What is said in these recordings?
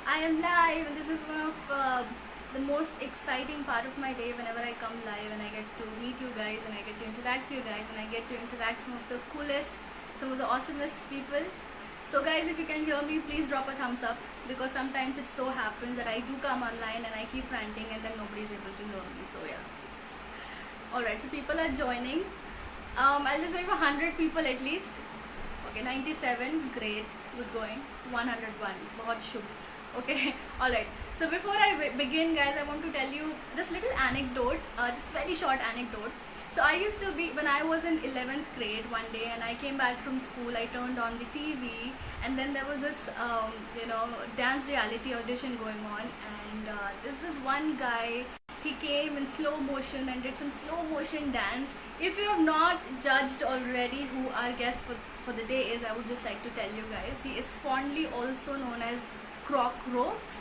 I am live, and this is one of the most exciting part of my day whenever I come live and I get to meet you guys and I get to interact with you guys and I get to interact some of the coolest, some of the awesomest people. So guys, if you can hear me, please drop a thumbs up, because sometimes it so happens that I do come online and I keep ranting and then nobody is able to hear me. So yeah. Alright, so people are joining. I'll just wait for 100 people at least. Okay, 97, great, good going. 101, बहुत शुभ. Okay, alright. So before I begin, guys, I want to tell you this little anecdote, just very short anecdote. So I used to be, when I was in 11th grade one day and I came back from school, I turned on the TV and then there was this, dance reality audition going on, and there's this one guy. He came in slow motion and did some slow motion dance. If you have not judged already who our guest for the day is, I would just like to tell you guys, he is fondly also known as Croc Rocks.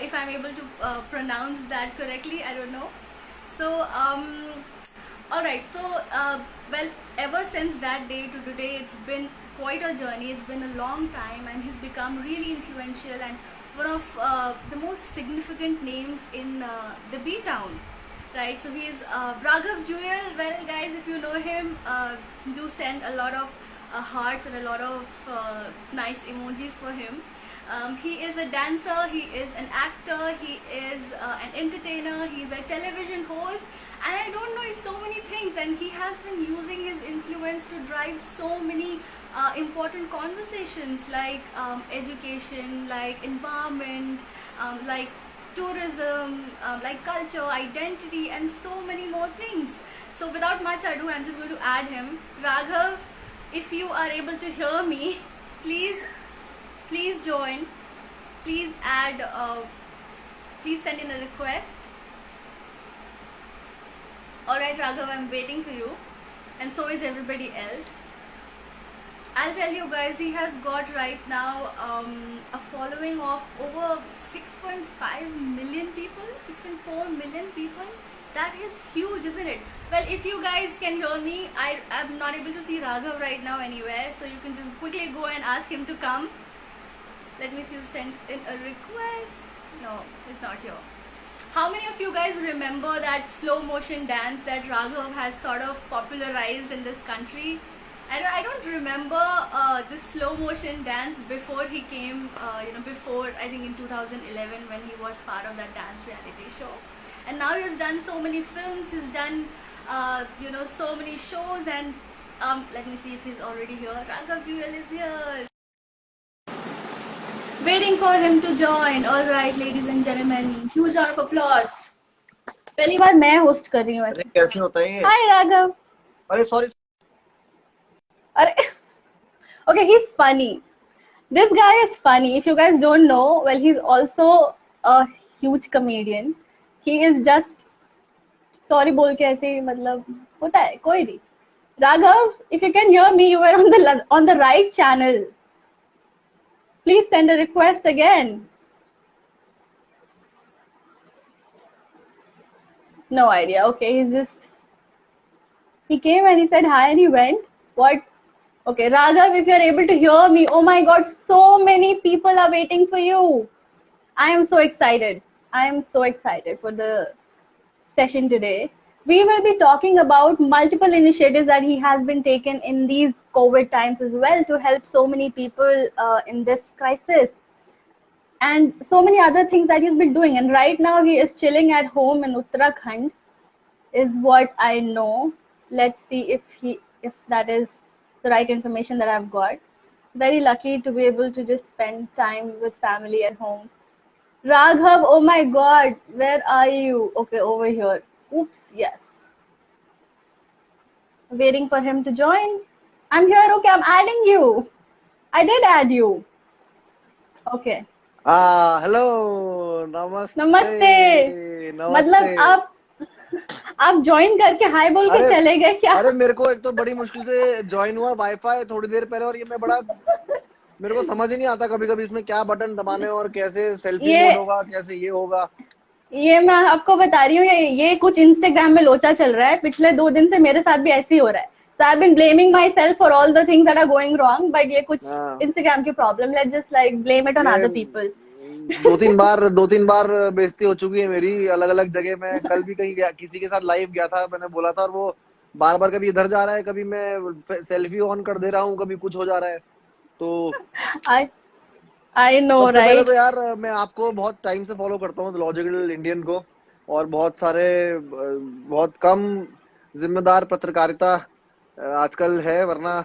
If I'm able to pronounce that correctly, I don't know. So, alright, so, well, ever since that day to today, it's been quite a journey. It's been a long time, and he's become really influential and one of the most significant names in the B-Town, right? So he's Raghav Jewel. Well, guys, if you know him, do send a lot of hearts and a lot of nice emojis for him. He is a dancer, he is an actor, he is an entertainer, he's a television host, and I don't know, he's so many things, and he has been using his influence to drive so many important conversations like education, like environment, like tourism, like culture, identity, and so many more things. So without much ado, I'm just going to add him. Raghav, if you are able to hear me, please join, please add, please send in a request. Alright Raghav, I'm waiting for you, and so is everybody else. I'll tell you guys, he has got right now a following of over 6.5 million people, 6.4 million people. That is huge, isn't it? Well, if you guys can hear me, I'm not able to see Raghav right now anywhere, so you can just quickly go and ask him to come. Let me see who sent in a request. No, he's not here. How many of you guys remember that slow motion dance that Raghav has sort of popularized in this country? I don't remember this slow motion dance before he came, before, I think in 2011 when he was part of that dance reality show. And now he has done so many films, he's done, so many shows, and let me see if he's already here. Raghav Jewel is here. Waiting for him to join. All right, ladies and gentlemen, huge round of applause. पहली बार मैं host कर रही हूँ ऐसे. कैसे होता है ये? Hi Raghav. अरे sorry. Okay, he's funny. This guy is funny. If you guys don't know, well, he's also a huge comedian. He is just, sorry बोल के ऐसे ही मतलब होता है, कोई नहीं. Raghav, if you can hear me, you were on the right channel. Please send a request again. No idea. Okay, he came and he said hi and he went. What? Okay, Raghav, if you're able to hear me, oh my God, so many people are waiting for you. I am so excited. I am so excited for the session today. We will be talking about multiple initiatives that he has been taken in these COVID times as well to help so many people in this crisis, and so many other things that he's been doing. And right now he is chilling at home in Uttarakhand, is what I know. Let's see if that is the right information that I've got. Very lucky to be able to just spend time with family at home. Raghav, oh my God, where are you? Okay, over here. Oops, yes. Waiting for him to join. I'm here. Okay, I'm adding you. I did add you. Okay. Hello, नमस्ते. नमस्ते. मतलब आप join करके हाय बोल के चले गए क्या? अरे मेरे को एक तो बड़ी मुश्किल से ज्वाइन हुआ वाईफाई थोड़ी देर पहले, और ये मैं बड़ा मेरे को समझ ही नहीं आता कभी कभी इसमें क्या बटन दबाने और कैसे सेल्फी मोड होगा, कैसे ये होगा. ये मैं आपको बता रही हूँ, ये कुछ इंस्टाग्राम में लोचा चल रहा है. पिछले 2 दिन से मेरे साथ भी ऐसे ही हो रहा है. So I've been blaming myself for all the things that are going wrong, but ये कुछ Instagram की problem. Let's just like blame it on other people. दो तीन बार बेइज्जती हो चुकी है मेरी अलग अलग जगह। मैं कल भी कहीं गया, किसी के साथ लाइव गया था, मैंने बोला था, और वो बार बार कभी इधर जा रहा है, कभी मैं सेल्फी ऑन कर दे रहा हूँ, कभी कुछ हो जा रहा है। तो आई आई नो सबसे पहले तो राइट। यार मैं आपको बहुत टाइम से फॉलो करता हूँ, लॉजिकल इंडियन को, और बहुत सारे बहुत कम जिम्मेदार पत्रकारिता आजकल है, वरना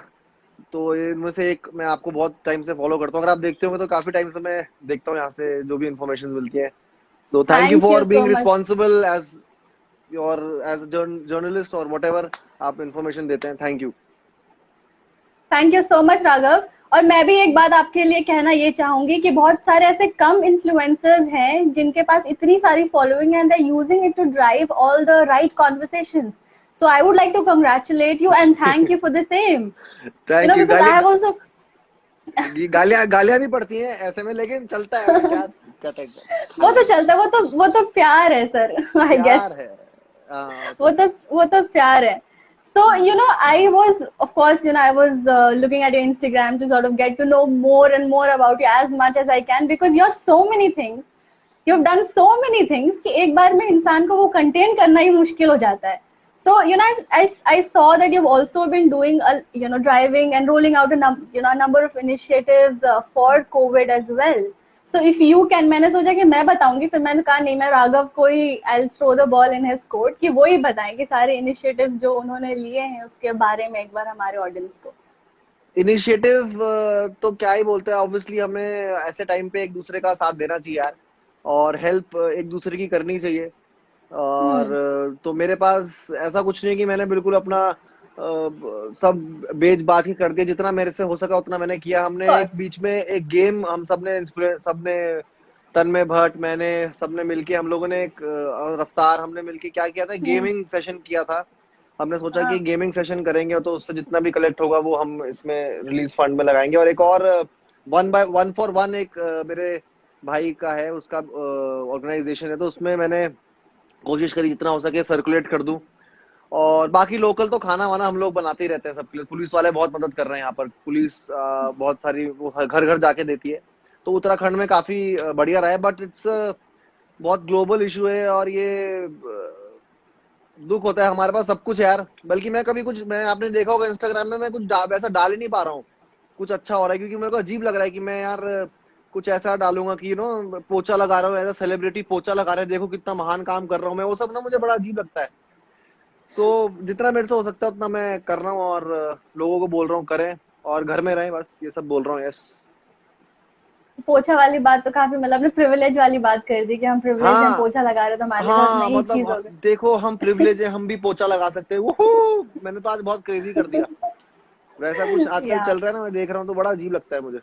तो इनमें से एक मैं आपको बहुत टाइम से फॉलो करता हूँ। अगर आप देखते होंगे तो काफी टाइम से मैं देखता हूँ यहाँ से जो भी इंफॉर्मेशन मिलती है। So thank you thank you for so being much. Responsible as और एज जर्नलिस्ट और वट एवर आप इंफॉर्मेशन देते हैं। Thank you. Thank you so much Raghav. और मैं भी एक बात आपके लिए कहना ये चाहूंगी कि बहुत सारे ऐसे कम इन्फ्लुएंसर्स हैं जिनके पास इतनी सारी following and they using it to drive all the right conversations. So I would like to congratulate you and thank you for the same, you thank no, you. Because I have also. गालियां गालियां भी पड़ती हैं ऐसे में, लेकिन चलता है भाई, क्या क्या वो तो बोलेंगे। चलता है, वो तो प्यार है सर। आई गेस प्यार है। हाँ वो तो तो वो तो प्यार है। So, you know, I was, of course, you know, I was looking at your Instagram to sort of get to know more and more about you as much as I can because you're so many things. You've done so many things कि एक बार में इंसान को वो contain करना ही मुश्किल हो जाता है. So, you know, I saw that you've also been doing, you know, driving and rolling out a number of initiatives for COVID as well. So if you can, मैंने सोचा कि मैं बताऊंगी, फिर मैंने कहा नहीं, मैं राघव को ही I'll throw the ball in his court कि वो ही बताएं कि सारे इनिशिएटिव्स जो उन्होंने लिए हैं उसके बारे में एक बार हमारे ऑडियंस को। इनिशिएटिव तो क्या ही बोलते हैं, ऑब्वियसली हमें ऐसे टाइम पे एक दूसरे का साथ देना चाहिए यार, और हेल्प एक दूसरे की करनी चाहिए। और हम्म। तो मेरे पास ऐसा कुछ नहीं कि मैंने बिल्कुल अपना सब बेच बाज के कर दिया। जितना मेरे से हो सका उतना मैंने किया। ऑफ हमने एक कोर्स। बीच में एक गेम, हम सबने तन्मय भट्ट, मैंने, सबने मिलके, हम लोगों ने एक रफ्तार, हमने मिलके क्या किया था, हम्म। गेमिंग सेशन किया था। हमने सोचा कि हाँ। गेमिंग सेशन करेंगे तो उससे जितना भी कलेक्ट होगा वो हम इसमें रिलीज फंड में लगाएंगे। और एक और one by one for one एक मेरे भाई का है, उसका ऑर्गेनाइजेशन है, तो उसमें मैंने कोशिश करी जितना हो सके सर्कुलेट कर दूं। और बाकी लोकल तो खाना वाना हम लोग बनाते ही रहते हैं सबके लिए। पुलिस वाले बहुत मदद कर रहे हैं यहाँ पर, पुलिस बहुत सारी वो घर घर जाके देती है। तो उत्तराखंड में काफी बढ़िया रहा है, बट इट्स बहुत ग्लोबल इशू है, और ये दुख होता है। हमारे पास सब कुछ है यार, बल्कि मैं कभी कुछ, मैं आपने देखा होगा इंस्टाग्राम में, मैं कुछ वैसा डाल ही नहीं पा रहा हूँ कुछ अच्छा हो रहा है, क्योंकि मेरे को अजीब लग रहा है कि मैं यार कुछ ऐसा डालूंगा कि पोचा लगा रहा हूँ, एज सेलिब्रिटी पोचा लगा रहे हैं, देखो कितना महान काम कर रहा हूँ मैं, वो सब ना मुझे बड़ा अजीब लगता है। सो जितना मेरे से हो सकता है उतना मैं कर रहा हूँ, और लोगों को बोल रहा हूँ करें और घर में रहें, बस ये सब बोल रहा हूँ। यस। पोछा वाली बात तो काफी, मतलब आपने प्रिविलेज वाली बात कर दी कि हम प्रिविलेज हैं, हाँ पोछा लगा रहे, तो हमारे लिए बहुत हाँ, नई मतलब चीज हो गई। देखो हम प्रिविलेज है, हम भी पोचा लगा सकते हैं। वो मैंने तो आज बहुत क्रेजी कर दिया। वैसा कुछ आजकल या चल रहा है ना, मैं देख रहा हूँ तो बड़ा अजीब लगता है मुझे।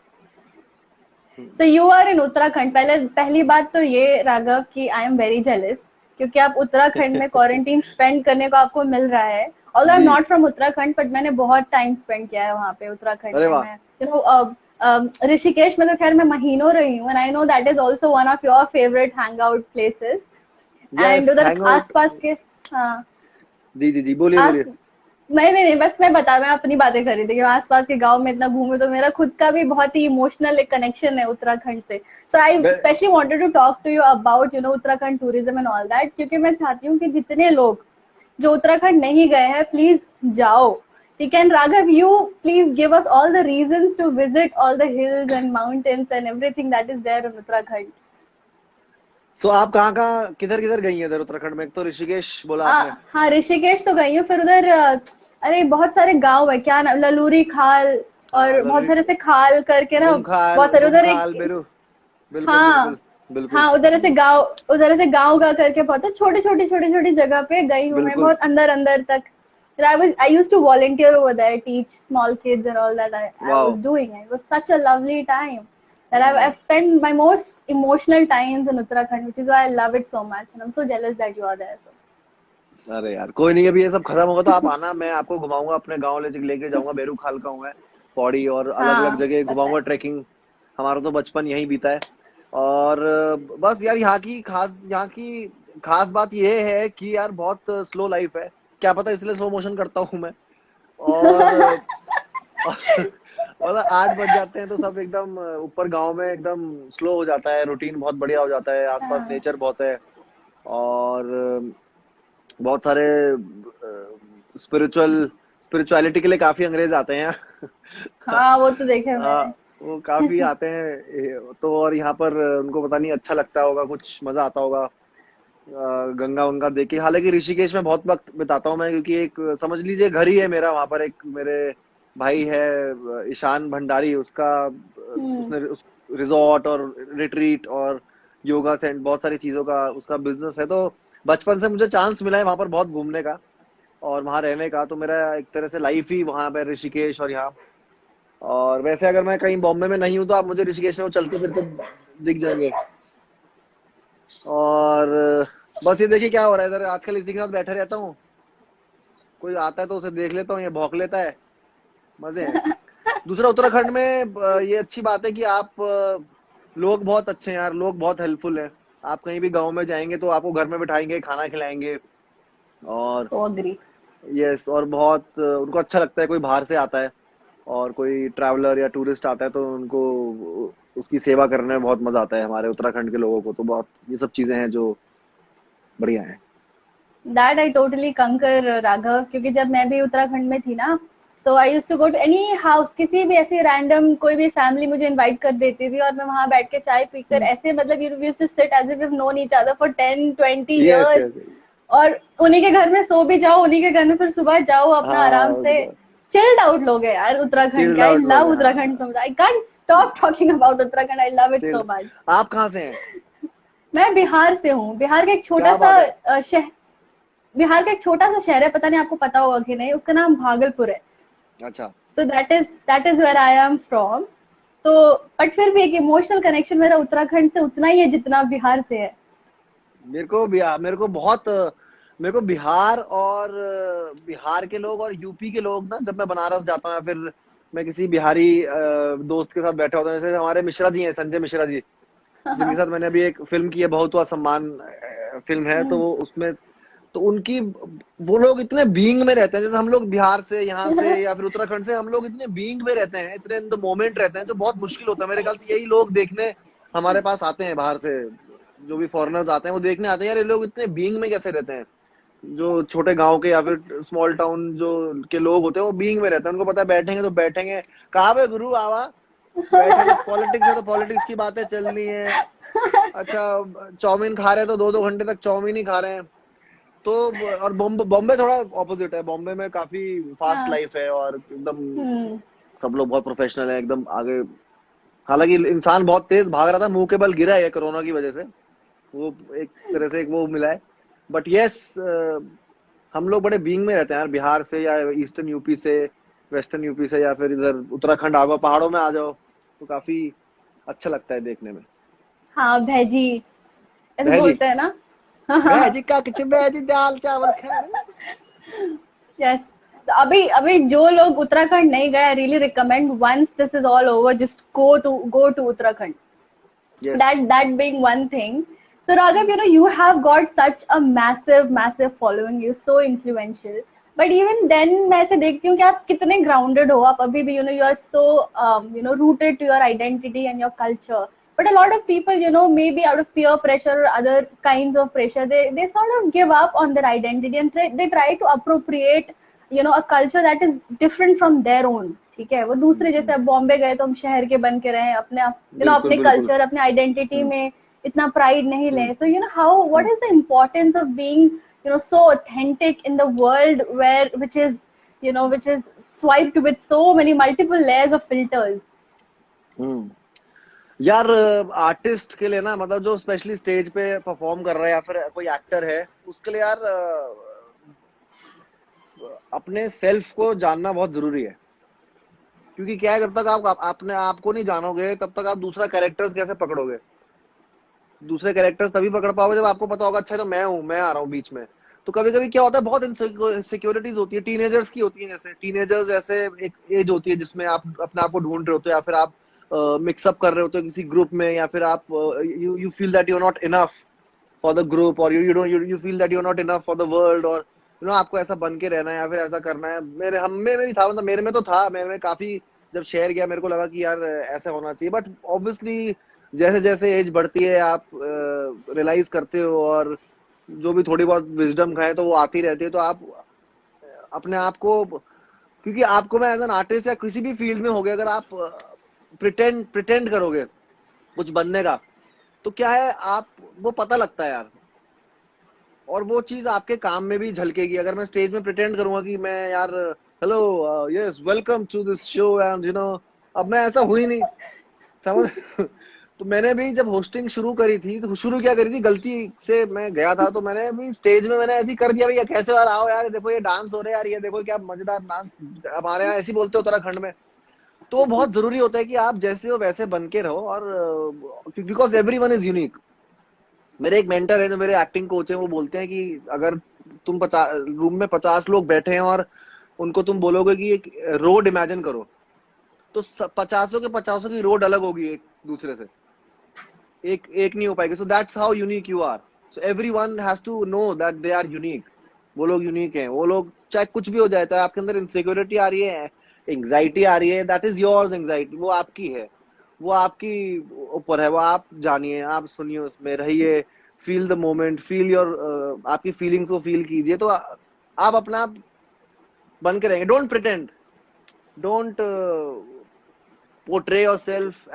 So you are in Uttarakhand. पहली बात तो ये राघव कि आई एम वेरी जेलस क्योंकि आप उत्तराखंड में क्वारंटीन स्पेंड करने को आपको मिल रहा है। ऑल्दो आई एम जी। नॉट फ्रॉम उत्तराखंड बट मैंने बहुत टाइम स्पेंड किया है वहाँ पे उत्तराखंड अरे में। वाह। मैं यू नो ऋषिकेश में तो खैर मैं महीनों रही हूँ and I know that is also one of your favourite hang out places. And yes, उधर हैंग आउट। आसपास के, हाँ, जी जी जी, बोलिए आस बोलिए। नहीं, बस मैं अपनी बातें कर रही थी कि मैं आसपास के गांव में इतना घूमे तो मेरा खुद का भी बहुत ही इमोशनल एक कनेक्शन है उत्तराखंड से। सो आई मैं specially wanted to talk to you about you know Uttarakhand tourism and all that, क्योंकि मैं चाहती हूँ कि जितने लोग जो उत्तराखंड नहीं गए हैं प्लीज जाओ। ठीक है, Raghav, you please give us all the reasons to visit all the hills and mountains and everything that is there in Uttarakhand. So आप कहाँ कहाँ किधर किधर गई हैं इधर उत्तराखंड में? एक तो ऋषिकेश बोला आपने। हाँ, ऋषिकेश तो गई हूँ, फिर उधर अरे बहुत सारे गांव है, क्या नाम, ललूरी खाल हाँ, और बहुत सारे से खाल करके ना, बुमखाल, बहुत सारे उधर एक। बुमखाल बेरू। बिल्कुल हाँ। बिल्कुल। बिल्कुल। हाँ, उधर ऐसे गांव गा करके बहुत है, छोटी छोटी जगह पे गई हूँ मैं, बिल्कुल। बहुत अंदर अंदर तक। I used to volunteer over there, teach small kids and all that I वाह। was doing. It was such a lovely time that I've spent my most emotional times in Uttarakhand, which is why I love it so much. And I'm so jealous that you are there. So. अरे यार कोई नहीं, अभी ये सब खत्म होगा तो आप आना, मैं आपको घुमाऊंगा अपने गाँव, लेके जाऊंगा। बेरू खाल का हूँ मैं, पौड़ी और अलग अलग हाँ, जगह पता घुमाऊंगा। है। ट्रैकिंग, हमारा तो बचपन यहीं बीता है। और बस यार यहाँ की खास बात ये है कि यार बहुत स्लो लाइफ है। क्या पता इसलिए स्लो मोशन करता हूँ मैं। और मतलब 8 बज जाते हैं तो सब एकदम ऊपर गांव में एकदम स्लो हो जाता है, रूटीन बहुत बढ़िया हो जाता है, आसपास हाँ नेचर बहुत है। और बहुत सारे स्पिरिचुअल स्पिरिचुअलिटी के लिए काफी अंग्रेज आते हैं यहाँ। हाँ, वो तो देखे मैंने। वो काफी आते हैं तो, और यहाँ पर उनको पता नहीं अच्छा लगता होगा, कुछ मजा आता होगा गंगा वंगा देख के। हालांकि ऋषिकेश में बहुत वक्त बिताता हूँ मैं, क्योंकि एक समझ लीजिए घर ही है मेरा वहां पर। एक मेरे भाई है ईशान भंडारी, उसका हम्म। उसने उस रिजॉर्ट और रिट्रीट और योगा सेंटर बहुत सारी चीजों का उसका बिजनेस है। तो बचपन से मुझे चांस मिला है वहां पर बहुत घूमने का और वहां रहने का, तो मेरा एक तरह से लाइफ ही वहां पे ऋषिकेश और यहाँ। और वैसे अगर मैं कहीं बॉम्बे में नहीं हूँ तो आप मुझे ऋषिकेश में वो चलते फिरते दिख जाएंगे। और बस ये देखिए क्या हो रहा है इधर आजकल, इसी के साथ बैठे रहता हूँ। कोई आता है तो उसे देख लेता हूँ, ये भौंक लेता है, मजे हैं। दूसरा उत्तराखंड में ये अच्छी बात है कि आप लोग बहुत अच्छे हैं यार, लोग बहुत हेल्पफुल हैं। आप कहीं भी गांव में जाएंगे तो आपको घर में बिठाएंगे, खाना खिलाएंगे। और सो अग्री। यस, और बहुत उनको अच्छा लगता है कोई बाहर से आता है और कोई ट्रैवलर या टूरिस्ट आता है तो उनको उसकी सेवा करने में बहुत मजा आता है। हमारे उत्तराखंड के लोगों को तो बहुत ये सब चीजें हैं जो बढ़िया है। दैट आई टोटली कंकर राघव, क्योंकि जब मैं भी उत्तराखंड में थी ना, so I used to go to any house, किसी भी ऐसे रैंडम कोई भी फैमिली मुझे इनवाइट कर देती थी और मैं वहां बैठ के चाय पीकर ऐसे, मतलब you used to sit as if we have known each other for 10-20 yes years. Yes. और उन्हीं के घर में सो भी जाओ, उन्हीं के घर में फिर सुबह जाओ अपना आराम से। हाँ, चिल्ड आउट लोग हैं यार उत्तराखंड के। चिल्ड आई आउट लोग लव हैं, उत्तराखंड हाँ। so much. I can't stop talking about Uttarakhand, I love it so chilled. Much. आप कहाँ से हैं? मैं बिहार से हूँ। बिहार का एक छोटा क्या सा बात है। शहर, बिहार का एक छोटा सा शहर है, पता नहीं आपको पता होगा कि नहीं, उसका नाम भागलपुर है। अच्छा। So that is where I am from. तो बट फिर भी एक इमोशनल कनेक्शन मेरा उत्तराखंड से उतना ही है जितना बिहार से है। मेरे को बहुत मेरे को बिहार और बिहार के लोग और यूपी के लोग ना, जब मैं बनारस जाता हूँ या फिर मैं किसी बिहारी दोस्त के साथ बैठा होता हूँ, जैसे हमारे मिश्रा जी हैं, संजय मिश्रा जी, जिनके साथ मैंने अभी एक फिल्म की है, बहुत हुआ सम्मान फिल्म है, तो वो उसमें तो उनकी वो लोग इतने बीइंग में रहते हैं, जैसे हम लोग बिहार से यहाँ से या फिर उत्तराखंड से हम लोग इतने बीइंग में रहते हैं, इतने इन द मोमेंट रहते हैं, जो बहुत मुश्किल होता है। मेरे ख्याल से यही लोग देखने हमारे पास आते हैं बाहर से, जो भी फॉरेनर्स आते हैं वो देखने आते हैं, यार ये लोग इतने बीइंग में कैसे रहते हैं। जो छोटे गांव के या फिर स्मॉल टाउन जो के लोग होते हैं वो बीइंग में रहते हैं, उनको पता है बैठेंगे तो बैठेंगे, कहाँ पे गुरु आवा, बैठे तो पॉलिटिक्स है तो पॉलिटिक्स की बातें चलनी है। अच्छा, चाउमीन खा रहे हैं तो 2-2 घंटे तक चाउमीन ही खा रहे हैं। तो और बॉम्बे बॉम्बे थोड़ा ऑपोजिट है, बॉम्बे में काफी फास्ट हाँ। लाइफ है और एकदम हम्म। सब लोग बहुत प्रोफेशनल है, एकदम आगे। हालांकि इंसान बहुत तेज भाग रहा था, मुंह के बल गिरा है कोरोना की वजह से, वो एक तरह से एक वो मिला है। बट यस, हम लोग बड़े बीइंग में रहते हैं यार, बिहार से या ईस्टर्न यूपी से, वेस्टर्न यूपी से, या फिर इधर उत्तराखंड आ जाओ, पहाड़ों में आ जाओ, तो काफी अच्छा लगता है देखने में। हाँ, भैजी ऐसे बहजी, बोलते हैं ना। बहजी का किचन, बहजी दाल चावल खाए। यस। तो अभी अभी जो लोग उत्तराखंड नहीं गए, I really recommend, once this is all over just go to Uttarakhand. Yes. That being one thing. So Raghav, you have got such a massive following. You're so influential. But even then मैं ऐसे देखती हूँ कि आप कितने grounded हो, आप अभी भी you are so rooted to your identity and your culture. But a lot of people, maybe out of peer pressure or other kinds of pressure, they sort of give up on their identity and they try to appropriate a culture that is different from their own. ठीक है, वो दूसरे, जैसे अब बॉम्बे गए तो हम शहर के बन के रहे, अपने बिल्कुल अपने बिल्कुल। कल्चर, अपने आइडेंटिटी हम्म, में इतना प्राइड नहीं हम्म, लें। So how, what hmm, is the importance of being so authentic in the world where which is swiped with so many multiple layers of filters. हम्म। यार आर्टिस्ट के लिए ना, मतलब जो स्पेशली स्टेज पे परफॉर्म कर रहा है या फिर कोई एक्टर है, उसके लिए यार अपने सेल्फ को जानना बहुत जरूरी है। क्योंकि क्या है, जब तक आप अपने आप को नहीं जानोगे तब तक आप दूसरा कैरेक्टर्स कैसे पकड़ोगे। दूसरे कैरेक्टर्स तभी पकड़ पाओगे जब आपको पता होगा, अच्छा तो मैं हूँ, मैं आ रहा हूँ बीच में। तो कभी कभी क्या होता है, बहुत इनसिक्योरिटीज होती है, टीनेजर्स की होती है, जैसे टीनेजर्स ऐसे एक एज होती है जिसमें आप अपने आप को ढूंढ रहे होते हो, या फिर आप मिक्सअप कर रहे होते हो किसी ग्रुप में, या फिर आप you you feel that you are not enough for the group, और you feel that you are not enough for the world, और आपको ऐसा बन के रहना है या फिर ऐसा करना है। मेरे हम में भी था, मतलब मेरे में तो था, मेरे में काफी जब शेयर किया मेरे को लगा कि यार ऐसा होना चाहिए, बट ऑब्वियसली जैसे जैसे एज बढ़ती है आप रियलाइज करते हो, और जो भी थोड़ी बहुत विजडम खाए तो वो आती रहती है, तो आप अपने आप को, क्योंकि आपको, मैं एज एन आर्टिस्ट या किसी भी फील्ड में हो गए, अगर आप प्रिटेंड करोगे कुछ बनने का, तो क्या है, आप, वो पता लगता है यार, और वो चीज आपके काम में भी झलकेगी। अगर मैं स्टेज में प्रिटेंड करूंगा कि मैं यार hello yes welcome to this show and अब मैं ऐसा हुई नहीं, समझ। तो मैंने भी जब होस्टिंग शुरू करी थी, तो शुरू क्या करी थी, गलती से मैं गया था, तो मैंने भी स्टेज में मैंने ऐसे ही कर दिया, भैया कैसे यार, आओ यार, देखो ये डांस हो रहा है यार, ये देखो क्या मजेदार डांस, हमारे यहाँ ऐसे ही बोलते हो उत्तराखंड में। तो बहुत जरूरी होता है कि आप जैसे हो वैसे बन के रहो, और because every one is unique. मेरे एक मेंटर है जो मेरे एक्टिंग कोच है, वो बोलते हैं कि अगर तुम 50 रूम में 50 लोग बैठे हैं और उनको तुम बोलोगे कि एक रोड इमेजिन करो, तो 50 के 50 की रोड अलग होगी एक दूसरे से, एक एक नहीं हो पाएगी। So that's how unique you are. So everyone has to know that they are unique. वो लोग यूनिक हैं, वो लोग चाहे कुछ भी हो जाए, चाहे आपके अंदर इनसिक्योरिटी आ रही है, एंग्जाइटी आ रही है, दैट इज योर्स एंग्जाइटी, वो आपकी है, वो आपकी ऊपर है, वो आप जानिए, आप सुनिए, उसमें रहिए, feel the moment, feel your, आपकी फीलिंग्स को फील कीजिए, तो आप अपना आप बन के रहेंगे। Don't pretend, don't portray your self.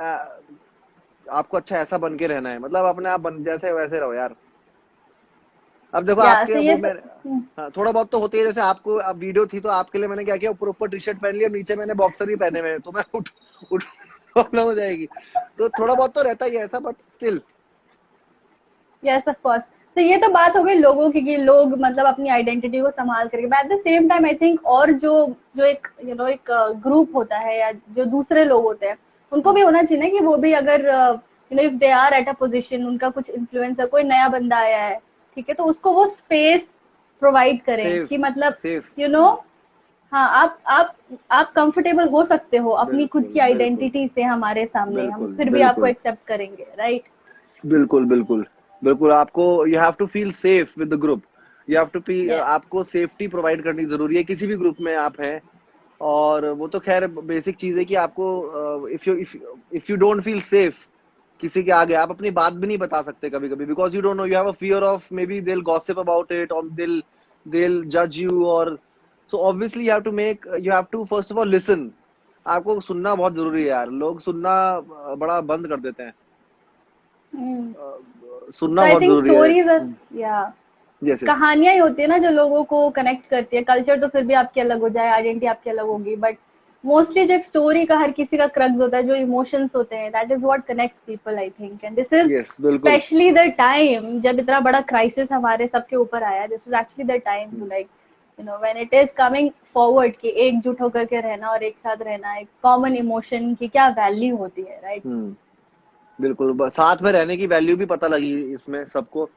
आपको अच्छा ऐसा बन के रहना है, मतलब अपने आप बन जैसे वैसे रहो यार। अब देखो या आपके सो ये वो मैं, हाँ, थोड़ा बहुत तो होती है, जैसे आपको अब वीडियो थी तो आपके लिए मैंने क्या किया, ऊपर ऊपर टी शर्ट पहन लिया, नीचे मैंने बॉक्सर ही पहने हुए हैं, तो मैं उठ उठ प्रॉब्लम हो जाएगी। तो थोड़ा बहुत तो रहता ही है ऐसा, but still. Yes of course. तो ये तो बात हो गई लोगों की कि लोग मतलब अपनी आइडेंटिटी को संभाल करके, but at the same time I think और जो जो एक एक ग्रुप होता है या जो दूसरे लोग होते हैं, उनको भी होना चाहिए ना कि वो भी अगर if they are at a position, उनका कुछ इन्फ्लुएंस है, कोई नया बंदा आया है, ठीक है, तो उसको वो स्पेस प्रोवाइड करें सेफ, कि मतलब सेफ। यू नो हाँ, आप कंफर्टेबल हो सकते हो अपनी खुद बिल्कुल की बिल्कुल आइडेंटिटी से, हमारे सामने हम बिल्कुल फिर भी आपको बिल्कुल एक्सेप्ट करेंगे, राइट? बिल्कुल बिल्कुल बिल्कुल। आपको, you have to feel safe with the group, you have to fee yes. आपको सेफ्टी प्रोवाइड करनी जरूरी है, किसी भी ग्रुप में आप हैं। और वो तो खैर बेसिक चीज है कि आपको, if you don't feel safe किसी के आगे, आप अपनी बात भी नहीं बता सकते कभी कभी, because you don't know, you have a fear of maybe they will gossip about it, और दे विल जज यू, और so obviously you have to first of all listen. आपको सुनना बहुत जरूरी है यार, लोग सुनना बड़ा बंद कर देते हैं। तो सुनना आई बहुत थिंक जरूरी है। स्टोरीज या जैसे, कहानियां ही होती है ना जो लोगों को कनेक्ट करती है। कल्चर तो फिर भी आपकी अलग हो जाए, आइडेंटिटी आपकी अलग होगी, बट मोस्टली जो एक स्टोरी का हर किसी का क्रक्स होता है, जो इमोशंस होते हैं, that is what connects people I think. And this is yes बिल्कुल। स्पेशली द टाइम जब इतना बड़ा क्राइसिस हमारे सबके ऊपर आया। This is actually the time to like when it is coming forward कि एकजुट होकर के रहना और एक साथ रहना, एक कॉमन इमोशन की क्या वैल्यू होती है, राइट? बिल्कुल, साथ में रहने की वैल्यू भी पता लगी इसमें सबको।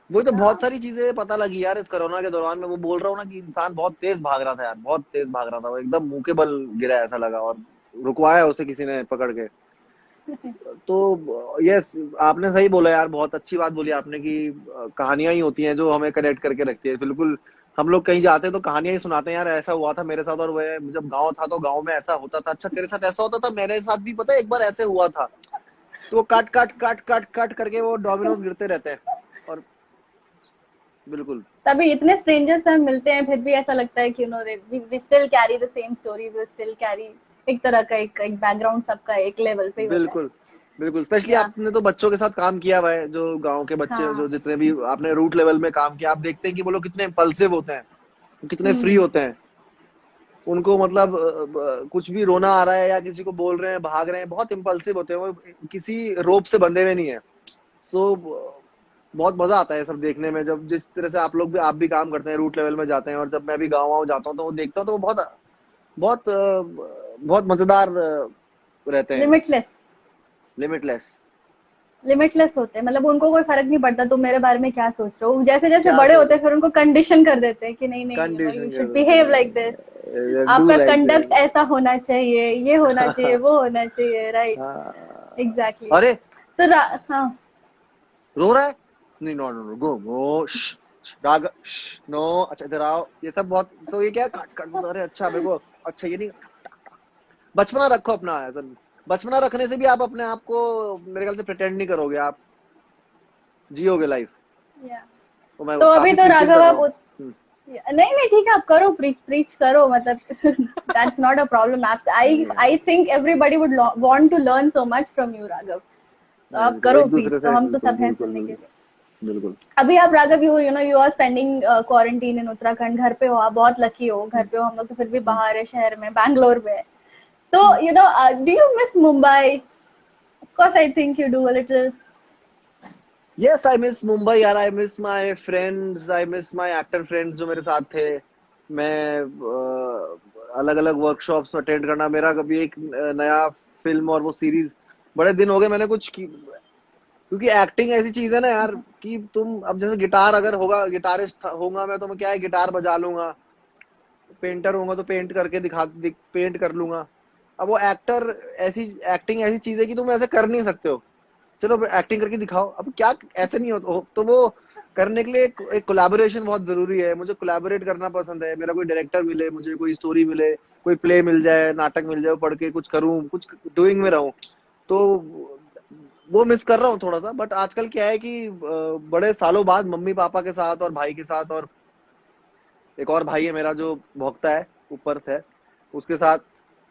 वही तो, बहुत हाँ। सारी चीजें पता लगी यार इस कोरोना के दौरान में। वो बोल रहा हूँ ना कि इंसान बहुत तेज भाग रहा था यार, बहुत तेज भाग रहा था, वो एकदम मुंह के बल गिरा ऐसा लगा, और रुकवाया उसे किसी ने पकड़ के। तो यस, आपने सही बोला यार, बहुत अच्छी बात बोली आपने कि कहानियां ही होती हैं जो हमें कनेक्ट करके रखती है। बिल्कुल, हम लोग कहीं जाते हैं तो कहानियां ही सुनाते हैं यार, ऐसा हुआ था मेरे साथ, और वह जब गाँव था तो गाँव में ऐसा होता था, अच्छा तेरे साथ ऐसा होता था, मेरे साथ भी पता है एक बार ऐसे हुआ था। तो वो काट काट काट काट काट करके वो डोमिनोज गिरते रहते हैं। और बिल्कुल तभी इतने स्ट्रेंजर्स से हम मिलते हैं, फिर भी ऐसा लगता है कि we still carry the same stories, we still carry एक तरह का एक बैकग्राउंड, सबका एक लेवल पे ही होता है। बिल्कुल बिल्कुल। स्पेशली या आपने तो बच्चों के साथ काम किया हुआ है, जो गांव के बच्चे, जो हाँ। जितने भी आपने रूट लेवल में काम किया, आप देखते हैं कि वो लोग कितने इम्पल्सिव होते हैं, कितने फ्री हम्म। होते हैं। उनको मतलब कुछ भी रोना आ रहा है या किसी को बोल रहे हैं, भाग रहे हैं, बहुत इम्पल्सिव होते हैं वो, किसी रोप से बंधे हुए नहीं है। सो बहुत मजा आता है सब देखने में, जब जिस तरह से आप भी काम करते हैं, रूट लेवल में जाते हैं, और जब मैं भी गाँव जाता हूँ तो वो देखता हूँ, तो वो बहुत बहुत बहुत मजेदार रहते हैं। लिमिटलेस। लिमिटलेस। लिमिटलेस होते हैं, मतलब उनको कोई फर्क नहीं पड़ता तुम मेरे बारे में क्या सोच रहे हो। जैसे जैसे क्या बड़े सोच होते रहे हैं फिर उनको कंडीशन कर देते हैं कि नहीं नहीं, यू कंडीशन कर शुड देते बिहेव लाइक दिस, हैं, डू आपका लाइक कंडक्ट दिस। ऐसा होना चाहिए, ये होना चाहिए, वो होना चाहिए, राइट? हाँ। एग्जैक्टली। अरे सो हाँ। रो रहा है, नहीं, नो नो नो, गो गो, डाग, नो, अच्छा इधर आओ, ये सब बहुत, तो ये क्या काट काट, अरे अच्छा मेरे को, अच्छा ये नहीं, बचपना रखो अपना, ऐसा बचपना रखने से भी आप अपने आप को मेरे ख्याल से प्रिटेंड नहीं करोगे, आप जियोगे लाइफ। या तो मैं तो अभी काफी तो प्रीचिंग राघव कर रहा आप हूँ। नहीं नहीं ठीक है, आप करो, प्रीच प्रीच करो, मतलब that's not a problem. I नहीं आई यार, think everybody would want to learn so much from you Raghav. तो नहीं आप बिल्कुल, करो एक प्रीच, दूसरे तो से हम तो बिल्कुल सब हैं बिल्कुल सुनने के बिल्कुल लिए। बिल्कुल। अभी आप Raghav, you know you are spending quarantine in Uttarakhand, घर पे हो, आप बहुत लकी हो, घर पे हो, हम लोग तो फिर भी हम्म, बाहर है, शहर में, बैंगलोर में। So, hmm. you know, do you miss Mumbai? Of course, I think you do a little. Yes, I miss Mumbai यार, I miss my friends, I miss my actor friends जो मेरे साथ थे। मैं अलग अलग वर्कशॉप्स अटेंड करना, मेरा कभी एक नया फिल्म और वो सीरीज, बड़े दिन हो गए मैंने कुछ की, क्योंकि एक्टिंग ऐसी चीज है ना यार, कि तुम अब जैसे गिटार अगर होगा, गिटारिस्ट होगा मैं, तो मैं क्या है, गिटार बजा लूंगा, पेंटर होगा तो पेंट कर लूंगा। अब वो एक्टर, ऐसी एक्टिंग ऐसी चीज है कि तुम ऐसे कर नहीं सकते हो, चलो एक्टिंग करके दिखाओ, अब क्या ऐसे नहीं हो तो वो करने के लिए एक कोलैबोरेशन बहुत जरूरी है। मुझे कोलैबोरेट करना पसंद है, मेरा कोई डायरेक्टर मिले, मुझे कोई स्टोरी मिले, कोई प्ले मिल जाए, नाटक मिल जाए, पढ़ के कुछ करूं, कुछ डूइंग में रहूं, तो वो मिस कर रहा हूँ थोड़ा सा। बट आजकल क्या है कि बड़े सालों बाद मम्मी पापा के साथ और भाई के साथ, और एक और भाई है मेरा जो भोगता है ऊपर है, उसके साथ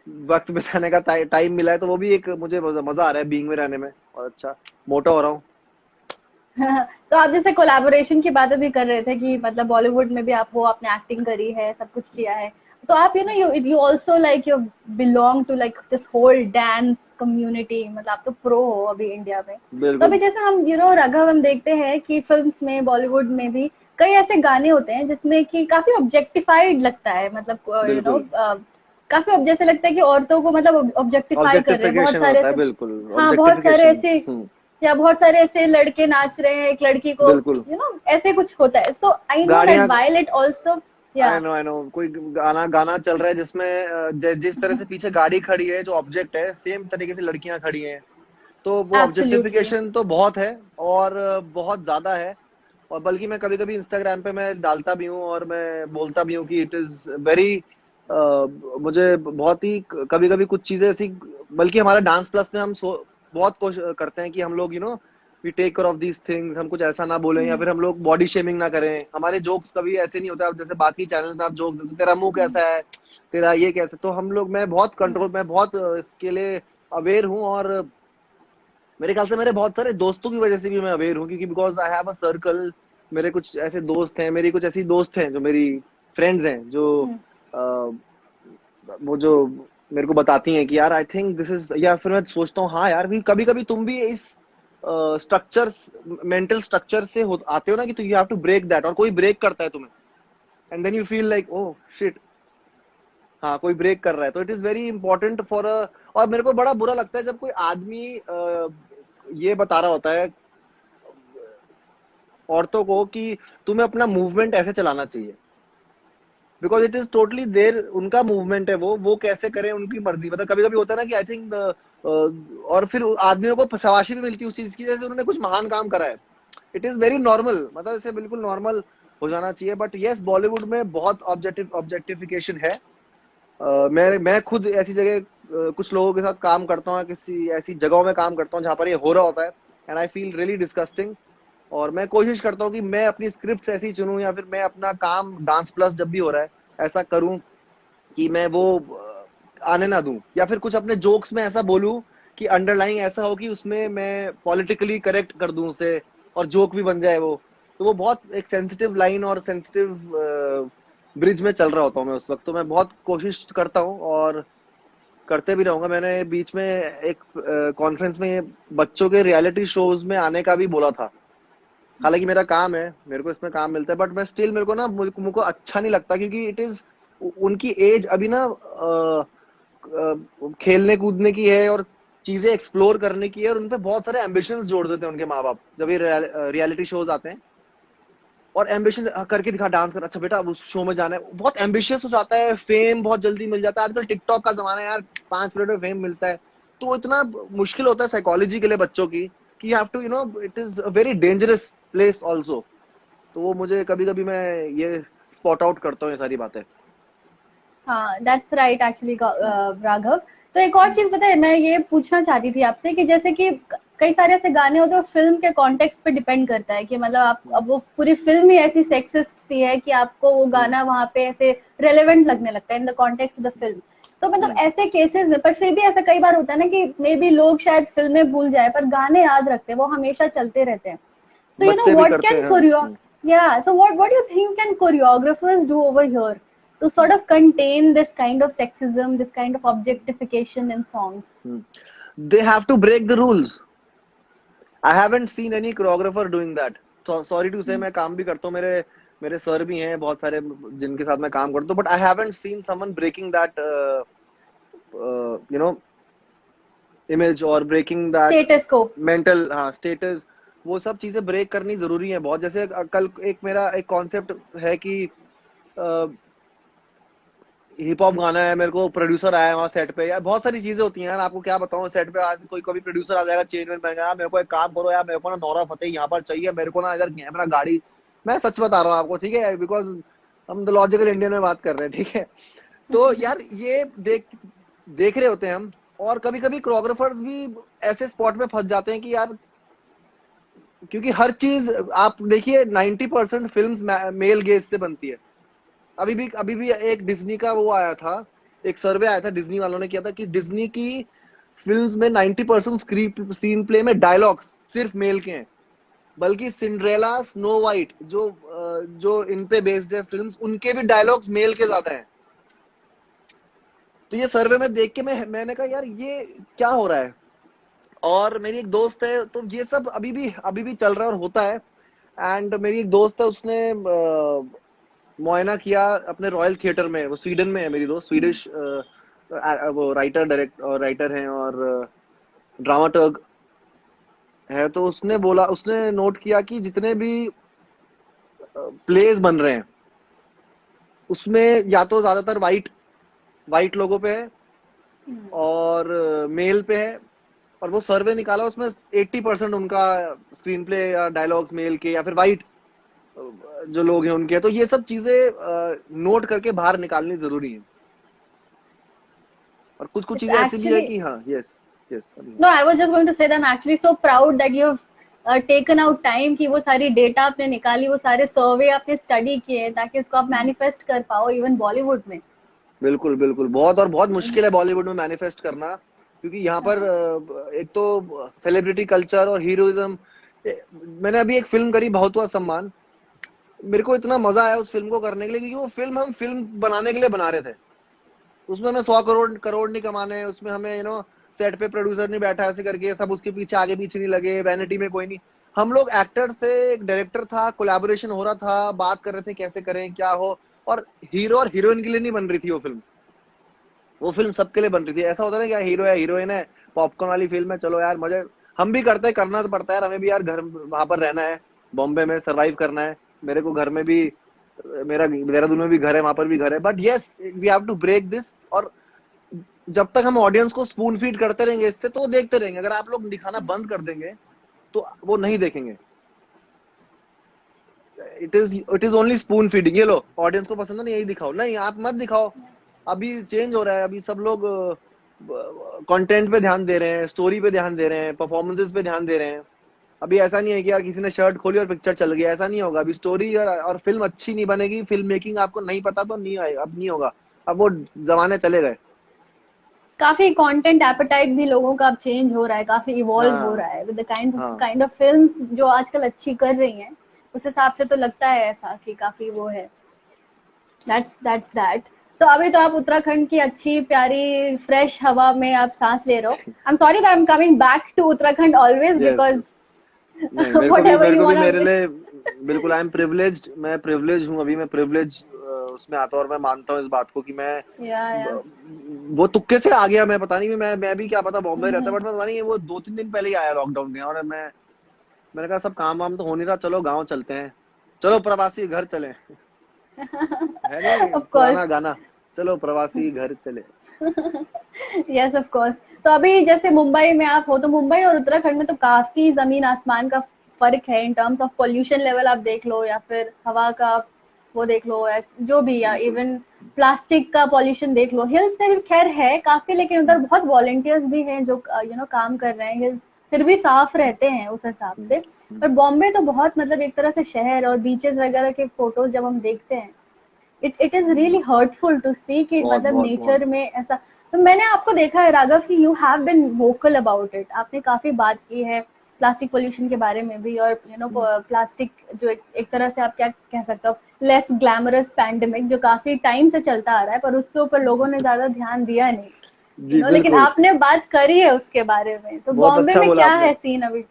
वक्त बिताने का टाइम मिला है, तो वो भी एक मुझे मजा आ रहा है बीइंग में रहने में, और अच्छा मोटा हो रहा हूँ। तो आप जैसे कोलैबोरेशन की बातें भी कर रहे थे कि मतलब बॉलीवुड में भी आप हो, आपने एक्टिंग करी है, सब कुछ किया है, तो आप you know you also like you belong to like this whole dance community, मतलब आप तो प्रो हो अभी इंडिया में। तो अभी बिल्कुल जैसे हम यू नो राघव, हम देखते हैं कि फिल्म्स में, बॉलीवुड में भी कई ऐसे गाने होते हैं जिसमें कि काफी ऑब्जेक्टिफाइड लगता है, मतलब यू नो बिल्कुल। काफी जैसे लगता है कि औरतों को मतलब ऑब्जेक्टिफाई कर रहे हैं बहुत ऑब्जेक्टिफिकेशन सारे होता है, ऐसे। बिल्कुल हाँ, बहुत सारे ऑब्जेक्टिफिकेशन। ऐसे, या बहुत सारे ऐसे लड़के नाच रहे हैं एक लड़की को, बिल्कुल। यू नो ऐसे कुछ होता है। सो आई नो दैट गाड़ियां, वाइल इट आल्सो, या आई नो कोई गाना गाना चल रहा है जिसमें जिस तरह से पीछे गाड़ी खड़ी है जो ऑब्जेक्ट है, सेम तरीके से लड़कियां खड़ी हैं, तो वो एब्सोल्युटली। ऑब्जेक्टिफिकेशन तो बहुत है, और बहुत ज्यादा है। और बल्कि मैं कभी कभी इंस्टाग्राम पे मैं डालता भी हूँ और मैं बोलता भी हूँ कि इट इज वेरी, मुझे बहुत ही कभी कभी कुछ चीजें ऐसी, बल्कि हमारे डांस प्लस में हम बहुत कोशिश करते हैं कि हम लोग we take care of these things, हम कुछ ऐसा ना बोलें, या फिर हम लोग बॉडी शेमिंग ना करें, हमारे जोक्स कभी ऐसे नहीं होते। अब जैसे बाकी चैनल पे आप जोक देते तेरा मुंह कैसा है, तेरा ये कैसा, तो हम लोग, मैं बहुत कंट्रोल, मैं बहुत इसके लिए अवेयर हूँ, और मेरे ख्याल से मेरे बहुत सारे दोस्तों की वजह से भी मैं अवेयर हूँ, क्योंकि because I have a circle, मेरे कुछ ऐसे दोस्त हैं, मेरी कुछ ऐसी दोस्त हैं जो मेरी फ्रेंड्स हैं, जो अ, वो जो मेरे को बताती हैं कि यार आई थिंक दिस इज, या फिर मैं सोचता हूँ हाँ यार, भी कभी कभी तुम भी इस स्ट्रक्चर, मेंटल स्ट्रक्चर से आते हो ना, कि तो you have to break that, और कोई ब्रेक करता है तुम्हें, and then you feel like oh shit, हाँ कोई ब्रेक कर रहा है, तो it is very important for a. और मेरे को बड़ा बुरा लगता है जब कोई आदमी ये बता रहा होता है औरतों को कि तुम्हें अपना मूवमेंट ऐसे चलाना चाहिए, बिकॉज इट इज टोटली देर, उनका मूवमेंट है, वो कैसे करें उनकी मर्जी। मतलब कभी कभी होता है ना कि आई थिंक, और फिर आदमियों को शाबाशी भी मिलती है उस चीज की, जैसे उन्होंने कुछ महान काम करा है। इट इज वेरी नॉर्मल, मतलब इसे बिल्कुल नॉर्मल हो जाना चाहिए। बट यस, बॉलीवुड में बहुत ऑब्जेक्टिफिकेशन है। मैं खुद ऐसी जगह कुछ लोगों के साथ काम करता हूँ, किसी ऐसी जगहों में काम करता हूँ जहां पर ये हो रहा होता है, and I feel really disgusting. और मैं कोशिश करता हूँ कि मैं अपनी स्क्रिप्ट ऐसी चुनूं, या फिर मैं अपना काम डांस प्लस जब भी हो रहा है ऐसा करूं कि मैं वो आने ना दूं, या फिर कुछ अपने जोक्स में ऐसा बोलूं कि अंडरलाइंग ऐसा हो कि उसमें मैं पॉलिटिकली करेक्ट कर दूं उसे, और जोक भी बन जाए वो। तो वो बहुत एक सेंसिटिव लाइन और सेंसिटिव ब्रिज में चल रहा होता हूँ मैं उस वक्त, तो मैं बहुत कोशिश करता हूँ और करते भी रहूंगा। मैंने बीच में एक कॉन्फ्रेंस में बच्चों के रियलिटी शोज में आने का भी बोला था, हालांकि मेरा काम है, मेरे को इसमें काम मिलता है, बट मैं स्टिल, मेरे को ना, मुझको अच्छा नहीं लगता, क्योंकि इट इज, उनकी एज अभी ना खेलने कूदने की है और चीजें एक्सप्लोर करने की है, और उनपे बहुत सारे एम्बिशंस जोड़ देते हैं उनके माँ बाप जब ये रियलिटी शोज आते हैं, और एम्बिशन करके दिखा, डांस कर, अच्छा बेटा उस शो में जाना है, बहुत एम्बिशियस हो जाता है, फेम बहुत जल्दी मिल जाता है, आजकल टिकटॉक का जमाना है यार, 5 मिनट में फेम मिलता है। तो इतना मुश्किल होता है साइकोलॉजी के लिए बच्चों की, कि you have to it is a very dangerous place also. तो वो मुझे कभी कभी मैं ये स्पॉट आउट करता हूँ ये सारी बातें। हाँ, दैट्स राइट एक्चुअली राघव। तो एक और चीज पता है, मैं ये पूछना चाहती थी आपसे कि जैसे कि कई सारे ऐसे गाने होते हैं, फिल्म के कॉन्टेक्स्ट पे डिपेंड करता है कि मतलब आप, हम्म, अब वो पूरी फिल्म ही ऐसी सेक्सिस्ट सी है कि आपको वो हम्म, गाना वहां पे ऐसे रेलेवेंट लगने लगता है in the context of the film. तो मतलब हम्म। ऐसे केसेस में, पर फिर भी ऐसा कई बार होता है ना कि मे बी लोग शायद फिल्में भूल जाए पर गाने याद रखते हैं, वो हमेशा चलते रहते हैं। So you know बच्चे भी what करते can हैं, हाँ। choreo yeah, so what do you think can choreographers do over here to sort of contain this kind of sexism, this kind of objectification in songs? They have to break the rules. I haven't seen any choreographer doing that. Sorry to say, मैं काम भी करता हूँ, मेरे मेरे sir भी हैं बहुत सारे जिनके साथ मैं काम करता हूँ, but I haven't seen someone breaking that you know image और breaking that Status quo. Mental, हाँ, स्टेटस। वो सब चीजें ब्रेक करनी जरूरी है बहुत। जैसे कल एक मेरा एक कॉन्सेप्ट है कि हिप हॉप गाना है, मेरे को प्रोड्यूसर आया है वहाँ सेट पे, यार बहुत सारी चीजें होती हैं यार, आपको क्या बताऊं। सेट पे आज कोई कभी प्रोड्यूसर आ जाएगा चेन वेन पहन, मेरे को एक काम करो यार, मेरे को ना नौरा फतेही यहाँ पर चाहिए, मेरे को ना इधर कैमरा गाड़ी। मैं सच बता रहा हूँ आपको, ठीक है, बिकॉज हम द लॉजिकल इंडियन में बात कर रहे हैं, ठीक है। तो यार ये देख देख रहे होते हैं हम, और कभी कभी कोरियोग्राफर्स भी ऐसे स्पॉट में फंस जाते हैं कि यार, क्योंकि हर चीज आप देखिए 90% फिल्म मेल गेज से बनती है। अभी भी एक डिज्नी का वो आया था, एक सर्वे आया था डिज्नी वालों ने किया था कि डिज्नी की फिल्म्स में 90% स्क्रीन प्ले में डायलॉग्स सिर्फ मेल के हैं। बल्कि सिंड्रेला, स्नो वाइट जो इन पे बेस्ड है फिल्म्स, उनके भी डायलॉग्स मेल के ज्यादा हैं। तो ये सर्वे में देख के मैंने कहा यार ये क्या हो रहा है। और मेरी एक दोस्त है, तो ये सब अभी भी चल रहा है और होता है। एंड मेरी एक दोस्त है, उसने मुआयना किया अपने रॉयल थिएटर में, वो स्वीडन में है मेरी दोस्त, स्वीडिश वो राइटर हैं और ड्रामाटर्ग है। तो उसने नोट किया कि जितने भी प्लेज बन रहे हैं उसमें या तो ज्यादातर वाइट लोगों पे है और मेल पे है। और वो सर्वे निकाला, उसमें 80% उनका स्क्रीन प्ले या डायलॉग्स मेल के या फिर वाइट जो लोग हैं उनके। तो ये सब चीजें नोट करके बाहर निकालनी जरूरी है। और कुछ कुछ It's चीजें ऐसी भी है actually कि हाँ, yes yes. no, I was just going to say that I'm actually so proud that you've taken out time कि वो सारी डेटा आपने निकाली, वो सारे सर्वे आपने स्टडी किए ताकि उसको आप मैनिफेस्ट कर पाओ इवन बॉलीवुड में। बिल्कुल बिल्कुल, बहुत मुश्किल है बॉलीवुड में मैनिफेस्ट करना, क्योंकि यहाँ पर हाँ। एक तो सेलिब्रिटी कल्चर और हीरोइज्म। मैंने अभी एक फिल्म करी, बहुत हुआ सम्मान। मेरे को इतना मजा आया उस फिल्म को करने के लिए, क्योंकि वो फिल्म हम फिल्म बनाने के लिए बना रहे थे। उसमें हमें 100 करोड़ नहीं कमाने हैं, उसमें हमें सेट पे प्रोड्यूसर नहीं बैठा ऐसे करके सब उसके पीछे आगे पीछे नहीं लगे, वैनिटी में कोई नहीं। हम लोग एक्टर्स थे, एक डायरेक्टर था, कोलैबोरेशन हो रहा था, बात कर रहे थे कैसे करें क्या हो। और हीरो और हीरोइन के लिए नहीं बन रही थी वो फिल्म सबके लिए बन रही थी। ऐसा होता है ना, क्या हीरो है हीरोइन है, पॉपकॉर्न वाली फिल्म है, चलो यार मजे हम भी करते हैं, करना तो पड़ता है यार, हमें भी यार घर वहां पर रहना है, बॉम्बे में सरवाइव करना है। मेरे को घर में भी, मेरा देहरादून में भी घर है, वहां पर भी घर है, but yes we have to break this. और जब तक हम ऑडियंस को स्पून फीड करते रहेंगे इससे, तो वो देखते रहेंगे। अगर आप लोग दिखाना बंद कर देंगे तो वो नहीं देखेंगे। It is only spoon feeding, ये लो ऑडियंस को पसंद है ना, यही दिखाओ, नहीं आप मत दिखाओ। अभी चेंज हो रहा है, अभी सब लोग कंटेंट पे ध्यान दे रहे हैं, स्टोरी पे ध्यान दे रहे हैं, परफॉर्मेंसेस पे ध्यान दे रहे हैं। अभी ऐसा नहीं है कि यार किसी ने शर्ट खोली और पिक्चर चल गया, ऐसा नहीं होगा। अभी स्टोरी और फिल्म अच्छी नहीं बनेगी, फिल्म मेकिंग आपको नहीं पता तो नहीं आएगा, अब नहीं होगा। अब वो जमाने चले गए। काफी कंटेंट एपेटाइट भी लोगों का अब चेंज हो रहा है, काफी इवॉल्व हो हाँ, रहा है विद द हाँ। काइंड ऑफ फिल्म्स जो आजकल अच्छी कर रही हैं। उस हिसाब से तो लगता है ऐसा कि काफी वो है। That's that. सो अभी तो आप उत्तराखंड की अच्छी प्यारी फ्रेश हवा में आप सांस ले रहे हो। I am sorry that I am coming back to Uttarakhand always yes. Because नहीं, व्हाटएवर मेरे यू को भी वांट मेरे टू। लिए बिल्कुल, आई एम प्रिविलेज्ड, मैं प्रिविलेज हूँ। अभी मैं प्रिविलेज उसमें आता हूँ, और मैं मानता हूँ इस बात को कि मैं या वो तुक्के से आ गया। मैं पता नहीं, मैं भी क्या पता बॉम्बे रहता, बट मैं पता नहीं वो 2-3 दिन पहले ही आया लॉकडाउन के। और मैंने कहा सब काम वाम तो हो नहीं रहा, चलो गाँव चलते हैं, चलो प्रवासी घर चले। है नहीं ऑफ कोर्स। पुराना गाना, चलो प्रवासी घर चले। Yes of course. तो अभी जैसे मुंबई में आप हो, तो मुंबई और उत्तराखंड में तो काफी जमीन आसमान का फर्क है in terms of pollution level, आप देख लो या फिर हवा का वो देख लो, जो भी, या इवन प्लास्टिक का पॉल्यूशन देख लो। हिल्स में खैर है काफी, लेकिन उधर बहुत वॉलंटियर्स भी हैं जो काम कर रहे हैं। हिल्स फिर भी साफ रहते हैं उस हिसाब से। पर बॉम्बे तो बहुत मतलब एक तरह से शहर, और बीचेस वगैरह के फोटोज जब हम देखते हैं, it is really hurtful to see कि बहुत मतलब बहुत बहुत। नेचर में ऐसा। तो मैंने आपको देखा है राघव कि you have been vocal about it, आपने काफी बात की है प्लास्टिक पोल्यूशन के बारे में भी, और प्लास्टिक जो एक तरह से आप क्या कह सकते हो, लेस ग्लैमरस पैंडेमिक जो काफी टाइम से चलता आ रहा है, पर उसके ऊपर लोगों ने ज्यादा ध्यान दिया नहीं, जी लेकिन बिल्कुल। आपने बात करी है उसके बारे में। तो बहुत बॉम्बे अच्छा में बोला क्या आपने। है सीन अभी?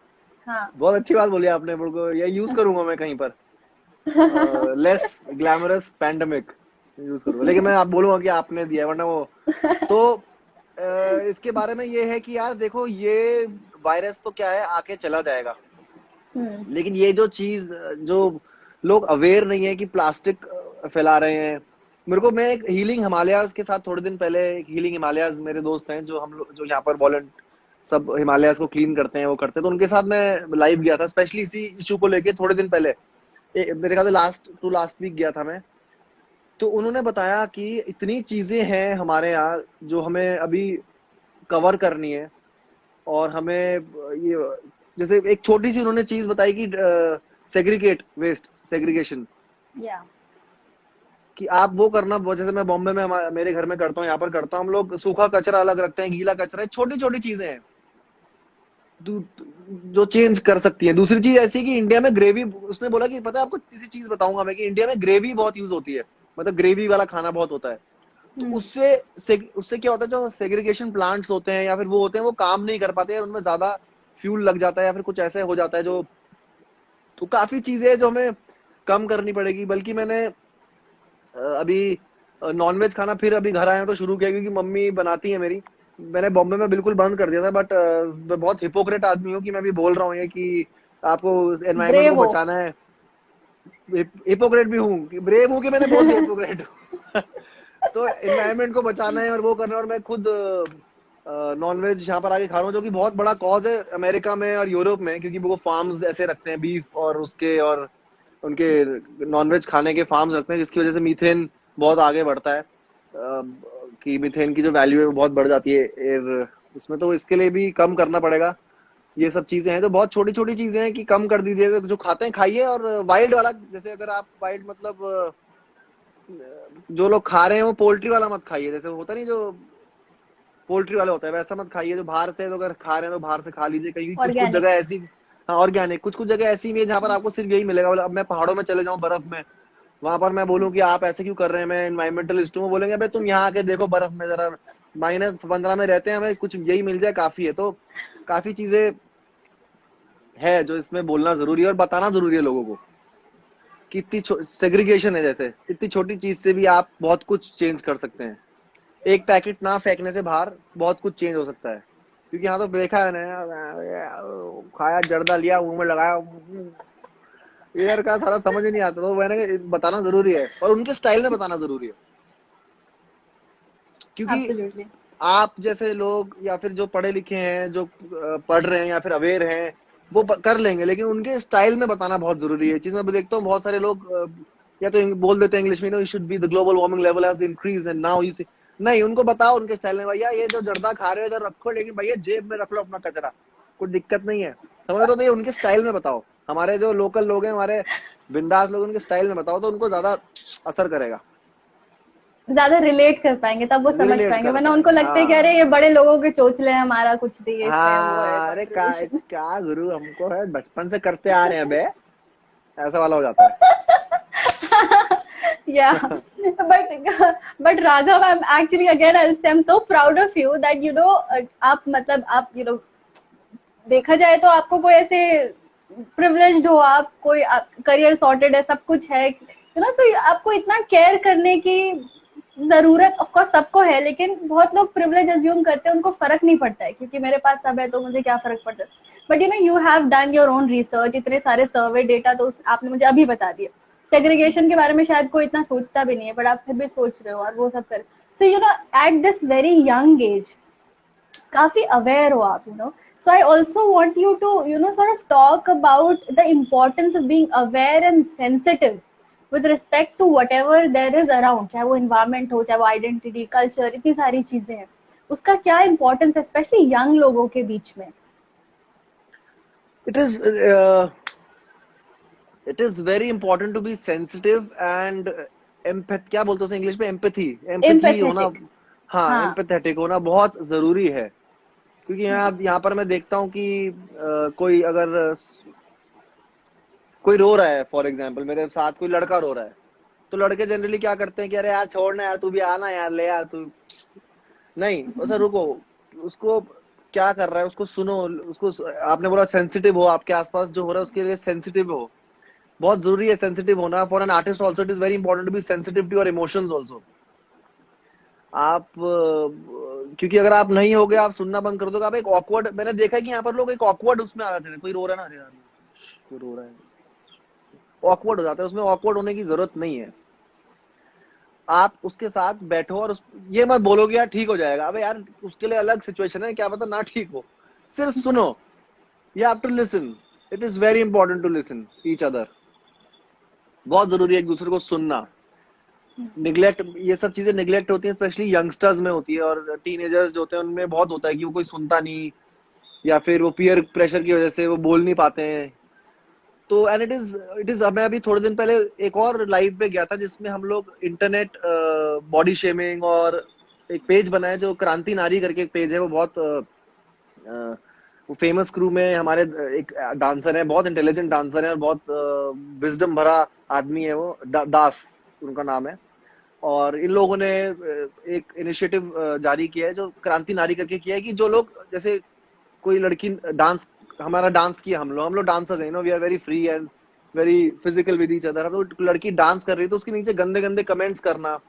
हाँ। बहुत अच्छी बात बोली आपने, बिल्कुल ये यूज करूंगा मैं कहीं पर। लेस ग्लैमरस पैंडेमिक यूज करूंगा, लेकिन मैं आप बोलूंगा कि आपने दिया है, वरना वो तो इसके बारे में ये है कि यार देखो, ये वायरस तो क्या है, आके चला जाएगा। हम्म। लेकिन ये जो चीज, जो लोग अवेयर नहीं है कि प्लास्टिक फैला रहे हैं। मेरे को, मैं एक हीलिंग हिमालयाज के साथ थोड़े दिन पहले, एक हीलिंग हिमालयाज मेरे दोस्त हैं जो हम लोग जो यहाँ पर वॉलंट सब हिमालयाज को क्लीन करते हैं, वो करते हैं, तो उनके साथ मैं लाइव गया था स्पेशली इसी इशू को लेके थोड़े दिन पहले। मेरे ख्याल से लास्ट वीक गया था मैं। तो उन्होंने बताया कि इतनी चीजें हैं हमारे यहाँ जो हमें अभी कवर करनी है। और हमें ये, जैसे एक छोटी सी उन्होंने चीज बताई कि सेग्रीगेट वेस्ट, सेग्रीगेशन, या कि आप वो करना, जैसे मैं बॉम्बे में मेरे घर में करता हूँ, यहाँ पर करता हूँ, हम लोग सूखा कचरा अलग रखते हैं, गीला कचरा, छोटी छोटी चीजें हैं जो चेंज कर सकती है। दूसरी चीज ऐसी कि इंडिया में ग्रेवी, उसने बोला कि पता है आपको, किसी चीज बताऊंगा मैं, कि इंडिया में ग्रेवी बहुत यूज होती है, मतलब ग्रेवी वाला खाना बहुत होता है। तो उससे क्या होता है, जो सेग्रीगेशन प्लांट्स होते हैं या फिर वो होते हैं, वो काम नहीं कर पाते हैं, उनमें ज्यादा फ्यूल लग जाता है या फिर कुछ ऐसे हो जाता है जो, तो काफी चीजें जो हमें कम करनी पड़ेगी। बल्कि मैंने अभी नॉनवेज खाना फिर अभी घर आया तो शुरू किया, क्योंकि मम्मी बनाती है मेरी। मैंने बॉम्बे में बिल्कुल बंद कर दिया था, बट मैं बहुत हिपोक्रेट आदमी हूँ कि मैं भी बोल रहा हूँ ये कि आपको एनवायरनमेंट को ब्रेव हो। बचाना है। हिपोक्रेट भी हूँ, कि ब्रेव हूँ कि मैंने बोल दिया हिपोक्रेट हूँ। तो एनवायरनमेंट को बचाना है और वो करना है, और मैं खुद नॉनवेज यहाँ पर आके खा रहा हूँ, जो कि बहुत बड़ा कॉज है अमेरिका में और यूरोप में, क्योंकि वो फार्म्स ऐसे रखते हैं बीफ और उसके, और उनके नॉनवेज खाने के फार्म्स रखते हैं, जिसकी वजह से मीथेन बहुत आगे बढ़ता है। कि मीथेन की जो वैल्यू है वो बहुत बढ़ जाती है एयर उसमें, तो इसके लिए भी कम करना पड़ेगा। ये सब चीजें हैं, तो बहुत छोटी छोटी चीजें हैं कि कम कर दीजिए, जो खाते हैं खाइए। और वाइल्ड वाला, जैसे अगर आप वाइल्ड मतलब जो लोग खा रहे हैं वो पोल्ट्री वाला मत खाइए, जैसे होता नहीं जो पोल्ट्री वाला होता है वैसा मत खाइए। जो बाहर से, तो अगर खा रहे हैं तो बाहर से खा लीजिए, कहीं कुछ कुछ ऑर्गेनिक। जगह ऐसी, हाँ ऑर्गेनिक, कुछ कुछ जगह ऐसी भी है जहाँ पर आपको सिर्फ यही मिलेगा। अब मैं पहाड़ों में चले जाऊँ बर्फ में, वहां पर मैं बोलूँ कि आप ऐसे क्यों कर रहे हैं, मैं एनवायरमेंटलिस्ट हूँ, वो बोलेंगे भाई तुम यहाँ आके देखो बर्फ में, जरा -15 में रहते हैं, हमें कुछ यही मिल जाए काफी है। तो काफी चीजें है जो इसमें बोलना जरूरी है और बताना जरूरी है लोगों को, कि इतनी सेग्रीगेशन है, जैसे इतनी छोटी चीज से भी आप बहुत कुछ चेंज कर सकते हैं। एक पैकेट ना फेंकने से बाहर बहुत कुछ चेंज हो सकता है। क्योंकि यहाँ तो देखा है ना, खाया जर्दा लिया मुंह में लगाया, इधर का सारा समझ ही नहीं आता, तो मैंने बताना जरूरी है और उनके स्टाइल में बताना जरूरी है। क्योंकि एब्सोल्युटली। आप जैसे लोग या फिर जो पढ़े लिखे हैं, जो पढ़ रहे हैं या फिर अवेयर हैं, वो कर लेंगे, लेकिन उनके स्टाइल में बताना बहुत जरूरी है। चीज मैं देखता हूँ बहुत सारे लोग या तो बोल देते हैं इंग्लिश में, no you should be, the global warming level has increase and now you see. नहीं, उनको बताओ उनके स्टाइल में, भैया ये जो जर्दा खा रहे हो इधर रखो, लेकिन भैया जेब में रख लो अपना कचरा, कोई दिक्कत नहीं है। समझ रहे हो? तो ये उनके स्टाइल में बताओ। हमारे जो लोकल लोग हैं, हमारे बिंदास लोग, उनके स्टाइल में बताओ तो उनको ज्यादा असर करेगा, ज्यादा रिलेट कर पाएंगे, तब वो समझ रिलेट पाएंगे, कर वरना उनको पाएंगे। लगता है कि अरे हाँ ये बड़े लोगों के चोचले हैं, हमारा कुछ नहीं है इसमें, वो है हाँ, अरे कंट्रीब्यूशन। क्या गुरु, हमको है बचपन से करते आ रहे हैं बे, ऐसा वाला हो जाता है। या but Raghav, I am actually again I am so proud of you that आप मतलब आप देखा जाए तो आपको कोई ऐसे प्रिविलेज्ड हो, आप कोई करियर सॉर्टेड है, सब कुछ है, सो आपको इतना केयर करने की जरूरत ऑफ कोर्स सबको है, लेकिन बहुत लोग प्रिविलेज अज्यूम करते हैं, उनको फर्क नहीं पड़ता है क्योंकि मेरे पास सब है तो मुझे क्या फर्क पड़ता है। But you have done your own research, इतने सारे सर्वे डेटा तो आपने मुझे अभी बता दिए। सेग्रीगेशन के बारे में शायद कोई इतना सोचता भी नहीं है, बट आप फिर भी सोच रहे हो और वो सब कर। So at this very young age काफी अवेयर हो आप, so I also want you to sort of talk about the importance of being aware and sensitive with respect to whatever there is around, चाहे वो environment हो, चाहे वो identity, culture, इतनी सारी चीजें हैं, उसका क्या इम्पोर्टेंस है स्पेशली यंग लोगों के बीच में? It is it is very important to be sensitive and empath, क्या बोलते हैं इंग्लिश में, एम्पैथी, एम्पैथी होना। एम्पैथेटिक। हाँ, हाँ। एम्पैथेटिक होना बहुत जरूरी है, क्योंकि यहाँ पर मैं देखता हूँ कि कोई अगर कोई रो रहा है, फॉर एग्जाम्पल मेरे साथ कोई लड़का रो रहा है, तो लड़के जनरली क्या करते हैं कि अरे यार छोड़ना यार, तू भी आना यार, ले यार तू, नहीं उसे रुको, उसको क्या कर रहा है उसको सुनो, उसको, आपने बोला सेंसिटिव हो, आपके आसपास जो हो रहा है उसके लिए सेंसिटिव हो, बहुत जरूरी है सेंसिटिव होना। For an artist also it is very important to be sensitive to your emotions also. आप क्योंकि अगर आप नहीं होगे, आप सुनना बंद कर दोगे, आप एक ऑकवर्ड, मैंने देखा है कि यहाँ पर लोग एक ऑकवर्ड उसमें आ जाते थे, कोई रो रहा है ना, अरे यार कोई रो रहा है, ऑकवर्ड हो जाता है, उसमें ऑकवर्ड होने की जरूरत नहीं है। आप उसके साथ बैठो और ये मत बोलो कि यार ठीक हो जाएगा, अबे यार उसके लिए अलग सिचुएशन है, क्या पता ना ठीक हो, सिर्फ सुनो, you have to listen, it is very important to listen each other, बहुत जरूरी है एक दूसरे को सुनना। निग्लेक्ट, ये सब चीजें निग्लेक्ट होती हैं, स्पेशली यंगस्टर्स में होती है, और टीनेजर्स जो होते हैं उनमें बहुत होता है कि वो कोई सुनता नहीं, या फिर वो पीयर प्रेशर की वजह से वो बोल नहीं पाते हैं। तो एंड इट इज मैं अभी थोड़े दिन पहले एक और लाइव पे गया था जिसमें हम लोग इंटरनेट बॉडी शेमिंग, और एक पेज बना है जो क्रांति नारी करके एक पेज है, वो बहुत वो फेमस क्रू में हमारे एक डांसर है, बहुत इंटेलिजेंट डांसर है, और बहुत विजडम भरा आदमी है वो, दास उनका नाम है। और इन लोगों ने एक इनिशिएटिव जारी किया है जो क्रांति नारी करके किया है, कि जो लोग जैसे कोई लड़की डांस, हमारा डांस किया, हम लोग डांसर्स हैं, we are very free and very physical with each other, हम लोग, लड़की डांस कर रही है तो उसके नीचे गंदे गंदे कमेंट्स करना,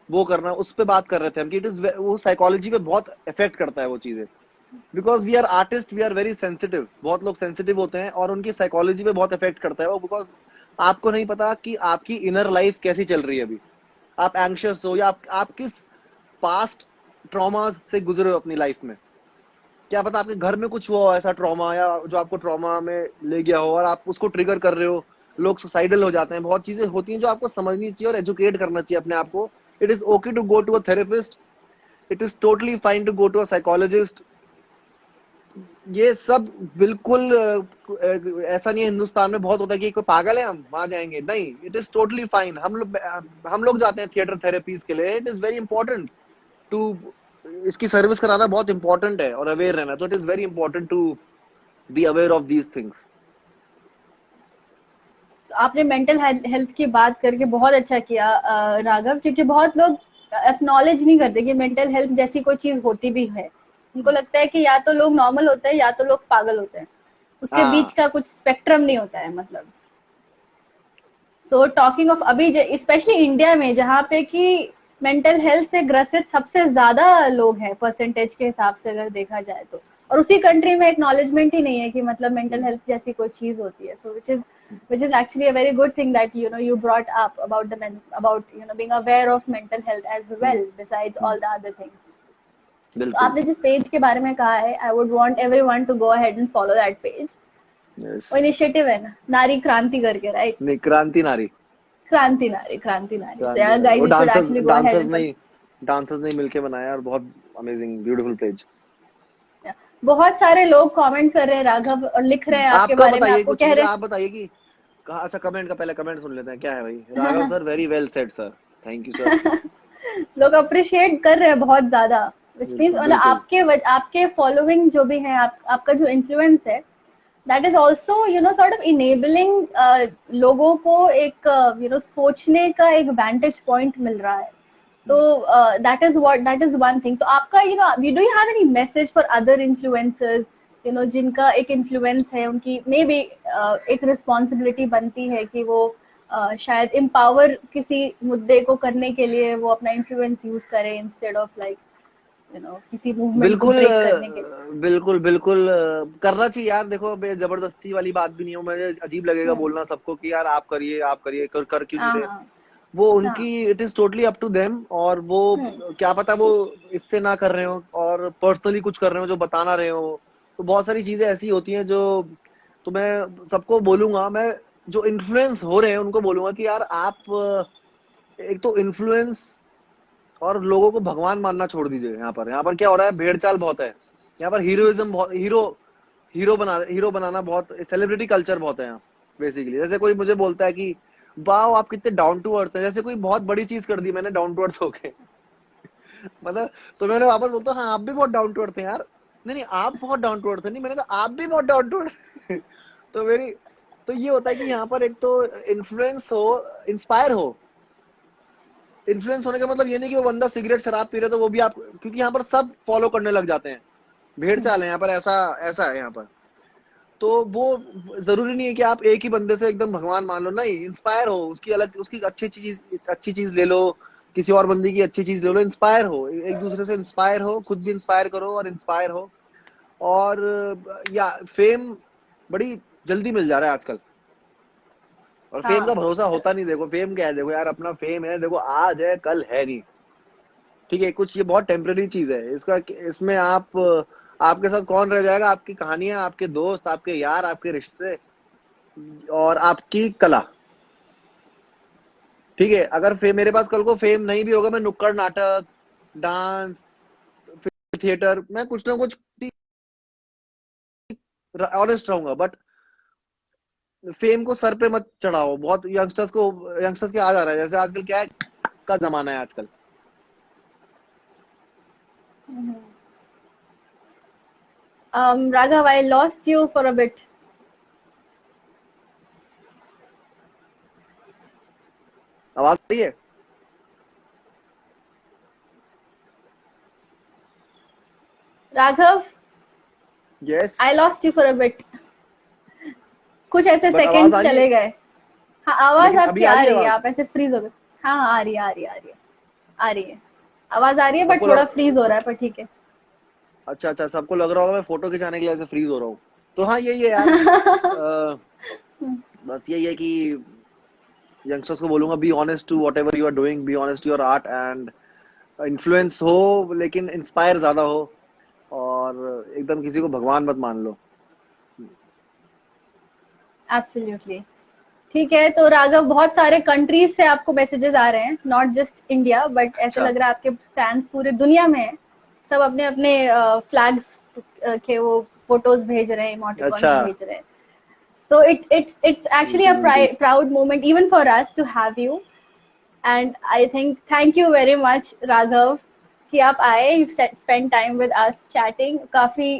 वो करना, उस पे बात कर रहे थे हम कि इट इज, वो साइकोलॉजी पे बहुत इफेक्ट करता है वो चीजें, because we are artist, we are very sensitive, बहुत लोग सेंसिटिव होते हैं और उनकी साइकोलॉजी पे बहुत इफेक्ट करता है वो, बिकॉज आपको नहीं पता कि आपकी इनर लाइफ कैसी चल रही है अभी, आप एंग्शियस हो, या आप किस पास्ट ट्रॉमास से गुजरे हो अपनी लाइफ में, क्या पता आपके घर में कुछ हुआ हो ऐसा ट्रॉमा, या जो आपको ट्रॉमा में ले गया हो और आप उसको ट्रिगर कर रहे हो, लोग सुसाइडल हो जाते हैं, बहुत चीजें होती हैं जो आपको समझनी चाहिए और एजुकेट करना चाहिए अपने आप को। It is okay to go to a therapist, it is totally fine to go to a psychologist, ये सब बिल्कुल ऐसा नहीं है, हिंदुस्तान में बहुत होता है कि कोई पागल है हम वहां जाएंगे, नहीं, इट इज टोटली फाइन, हम लोग जाते हैं थिएटर थेरेपीज के लिए, it is very important to, इसकी सर्विस कराना बहुत इंपॉर्टेंट है, और अवेयर रहना, तो it is very important to be aware of these things. आपने मेंटल हेल्थ की बात करके बहुत अच्छा किया राघव, क्योंकि बहुत लोग एक्नॉलेज नहीं करते कि मेंटल हेल्थ जैसी कोई चीज होती भी है। उनको लगता है कि या तो लोग नॉर्मल होते हैं या तो लोग पागल होते हैं, उसके बीच हाँ, का कुछ स्पेक्ट्रम नहीं होता है मतलब। सो टॉकिंग ऑफ अभी स्पेशली इंडिया में जहाँ पे कि मेंटल हेल्थ से ग्रसित सबसे ज्यादा लोग हैं परसेंटेज के हिसाब से अगर देखा जाए तो, और उसी कंट्री में एक्नॉलेजमेंट ही नहीं है कि मतलब मेंटल हेल्थ जैसी कोई चीज होती है। सो which is actually a very good thing that you brought up about about being aware of mental health as well besides all the other things. तो बिल्कुल, आपने जिस पेज के बारे में कहा है, I would want everyone to go ahead and follow that page. Yes, वो इनिशिएटिव है ना, नारी क्रांति करके, राइट? नहीं, क्रांति नारी, क्रांति नारी, क्रांति नारी। सो क्रांति यार नारी, गाइस वो you should dancers actually go ahead dancers and नहीं, डांसर्स नहीं मिलके बनाया, और बहुत अमेजिंग ब्यूटीफुल पेज। बहुत सारे लोग कमेंट कर रहे हैं राघव और लिख रहे हैं आपके आपका बारे में, बताइए आपको कुछ, कह मुझे रहे आप बताइए कि अच्छा, कमेंट का पहले कमेंट सुन लेते हैं, क्या है भाई, राघव हैं। Sir very well said sir, thank you sir. लोग अप्रिशिएट कर रहे हैं बहुत ज्यादा, विच मीन्स बिल्कुल मतलब बिल्कुल, आपके फॉलोइंग जो भी है, आपका जो इन्फ्लुएंस है, that is also sort of enabling लोगों को एक सोचने का एक वेंटेज पॉइंट मिल रहा है। तो दैट इज वन थिंग। तो आपका do you have any message for other influencers, जिनका एक इन्फ्लुएंस है, उनकी मे बी एक रिस्पॉन्सिबिलिटी बनती है कि वो शायद एम्पावर किसी मुद्दे को करने के लिए वो अपना इन्फ्लुएंस यूज करे इंस्टेड ऑफ लाइक किसी मूवमेंट को बिल्कुल ब्रेक करने के लिए? बिल्कुल बिल्कुल करना चाहिए यार, देखो जबरदस्ती वाली बात भी नहीं हो, मुझे अजीब लगेगा हम्म। बोलना सबको कि यार आप करिए, आप करिए, कर क्यों नहीं हाँ, रहे, हाँ, वो हाँ। उनकी, it is totally up to them, और वो हम्म। क्या पता वो इससे ना कर रहे हो और पर्सनली कुछ कर रहे हो जो बता ना रहे हो, तो बहुत सारी चीजें ऐसी होती हैं जो, तो मैं सबको बोलूंगा, मैं जो इन्फ्लुएंस हो रहे हैं उनको बोलूंगा कि यार आप एक तो इन्फ्लुएंस और लोगों को भगवान मानना छोड़ दीजिए। यहाँ पर क्या हो रहा है, भेड़ चाल बहुत है यहाँ पर, हीरोइज्म बहुत, हीरो बनाना बहुत, सेलिब्रिटी कल्चर बहुत है यहाँ बेसिकली। जैसे कोई मुझे बोलता है कि वाओ आप कितने डाउन टू अर्थ है, जैसे कोई बहुत बड़ी चीज कर दी मैंने डाउन टू अर्थ होके मतलब, तो मैंने वापस बोलता हाँ आप भी बहुत डाउन टू अर्थ है यार। नहीं नहीं आप बहुत डाउन टू अर्थ है, नहीं मैंने कहा आप भी बहुत डाउन टू अर्थ तो मेरी, तो ये होता है कि यहाँ पर एक तो इन्फ्लुएंस हो, इंस्पायर हो। इन्फ्लुएंस होने का मतलब ये नहीं कि वो बंदा सिगरेट शराब पी रहे तो वो भी आप, क्योंकि यहाँ पर सब फॉलो करने लग जाते हैं, भेड़ चाल है यहाँ पर, ऐसा ऐसा है यहाँ पर। तो वो जरूरी नहीं है कि आप एक ही बंदे से एकदम भगवान मान लो, नहीं, इंस्पायर हो, उसकी अलग, उसकी अच्छी चीज ले लो, किसी और बंदी की अच्छी चीज ले लो, इंस्पायर हो, एक दूसरे से इंस्पायर हो, खुद भी इंस्पायर करो और इंस्पायर हो। और या फेम बड़ी जल्दी मिल जा रहा है आजकल, और फेम का हाँ भरोसा होता नहीं। देखो फेम क्या है, देखो यार अपना फेम है, देखो आज है कल है नहीं, ठीक है, कुछ ये बहुत टेम्पररी चीज है इसका। इसमें आप, आपके साथ कौन रह जाएगा, आपकी कहानियां, आपके दोस्त, आपके यार, आपके रिश्ते और आपकी कला, ठीक है। अगर मेरे पास कल को फेम नहीं भी होगा, मैं नुक्कड़ नाटक, डांस, थिएटर, मैं कुछ ना कुछ ऑनेस्ट रहूंगा, बट फेम को सर पे मत चढ़ाओ। बहुत यंगस्टर्स के आ जा रहा है, जैसे आजकल क्या है का जमाना है आजकल। Raghav, I lost you for a bit. आवाज आ रही है? Raghav, yes, I lost you for a bit. कुछ ऐसे बट आवाज आ सेकंड्स रही है, चले गए। हाँ आवाज लेकिन आपकी अभी आ आ रही है रही है, आवाज? आप ऐसे फ्रीज हो गए। हाँ हाँ आ रही है आ रही है आ रही है आ रही है, आवाज आ रही है बट सबको थोड़ा फ्रीज हो लग, रहा है, पर ठीक है। अच्छा अच्छा, सबको लग रहा होगा मैं फोटो खिंचाने के लिए ऐसे फ्रीज हो रहा हूँ। तो हाँ यही है यार, बस यही है कि यंगस्टर्स को बोलूंगा, be honest to whatever you are doing, be honest to your art, and influence हो लेकिन इंस्पायर ज्यादा हो, और एकदम किसी को भगवान मत मान लो। एब्सोल्युटली। ठीक है, तो राघव बहुत सारे कंट्रीज से आपको मैसेजेस आ रहे हैं, नॉट जस्ट इंडिया, बट ऐसे अच्छा लग रहा है आपके फैंस पूरे दुनिया में हैं। सब अपने अपने फ्लैग्स के वो फोटोज भेज रहे हैं, इमोटिकॉन्स अच्छा, भेज रहे हैं। So it's actually बिल्कुल a बिल्कुल। proud moment even for us to have you. And I think thank you very much, Raghav, कि आप आए, you spent time with us chatting. काफी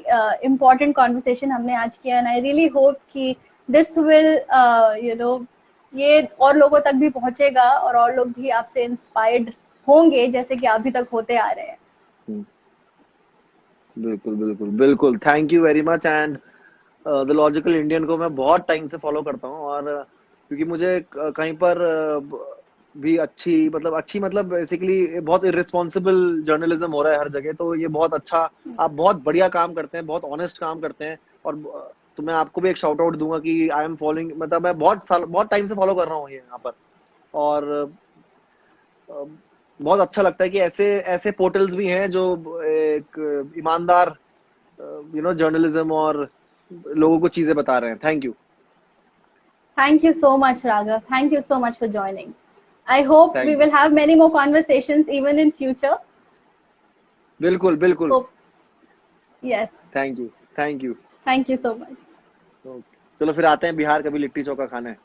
important conversation हमने आज किया, and I really hope कि this will ये और लोगों तक भी पहुंचेगा और लोग भी आपसे इंस्पायर्ड होंगे जैसे कि अभी तक होते आ रहे हैं। बिल्कुल बिल्कुल बिल्कुल, thank you very much. And the logical Indian को मैं बहुत टाइम से फॉलो करता हूँ, और क्योंकि मुझे कहीं पर भी अच्छी मतलब बेसिकली बहुत इररिस्पॉन्सिबल जर्नलिज्म हो रहा है हर जगह, तो ये बहुत अच्छा, आप बहुत बढ़िया काम करते हैं, बहुत ऑनेस्ट काम करते हैं। और तो मैं आपको भी एक शाउट आउट दूंगा कि आई एम फॉलोइंग, मतलब मैं बहुत टाइम से फॉलो कर रहा हूँ ये यहाँ पर। और बहुत अच्छा लगता है कि ऐसे ऐसे पोर्टल्स भी हैं जो एक ईमानदार जर्नलिज्म और लोगों को चीजें बता रहे हैं। Thank you. Thank you so much, Raghav. Thank you so much for joining. I hope we thank you, will have many more conversations even in future. बिल्कुल बिल्कुल। Hope, yes. Thank you, thank you. Thank you so much. चलो फिर आते हैं बिहार, कभी लिट्टी चोखा खाने।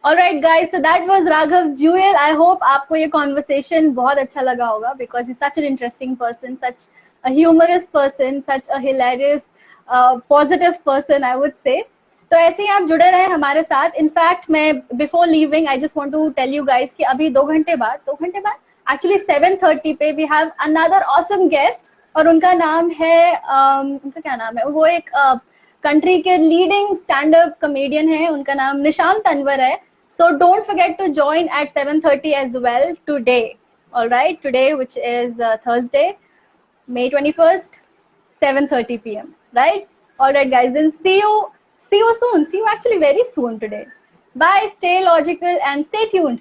All right, guys. So that was Raghav Jewel. I hope आपको ये conversation बहुत अच्छा लगा होगा, because he's such an interesting person, such a humorous person, such a hilarious, positive person, I would say. तो ऐसे ही आप जुड़े रहे हमारे साथ। इनफैक्ट मैं before leaving, I just want to tell you guys कि अभी 2 घंटे बाद actually 7:30 पे we have another awesome guest, और उनका नाम है उनका क्या नाम है, वो एक कंट्री के लीडिंग स्टैंड अप कॉमेडियन है, उनका नाम निशांत अनवर है। So don't forget to join at 7:30 as well today. All right, today, which is Thursday, May 21st, 7:30 p.m. Right? All right, guys. Then see you soon. See you actually very soon today. Bye. Stay logical and stay tuned.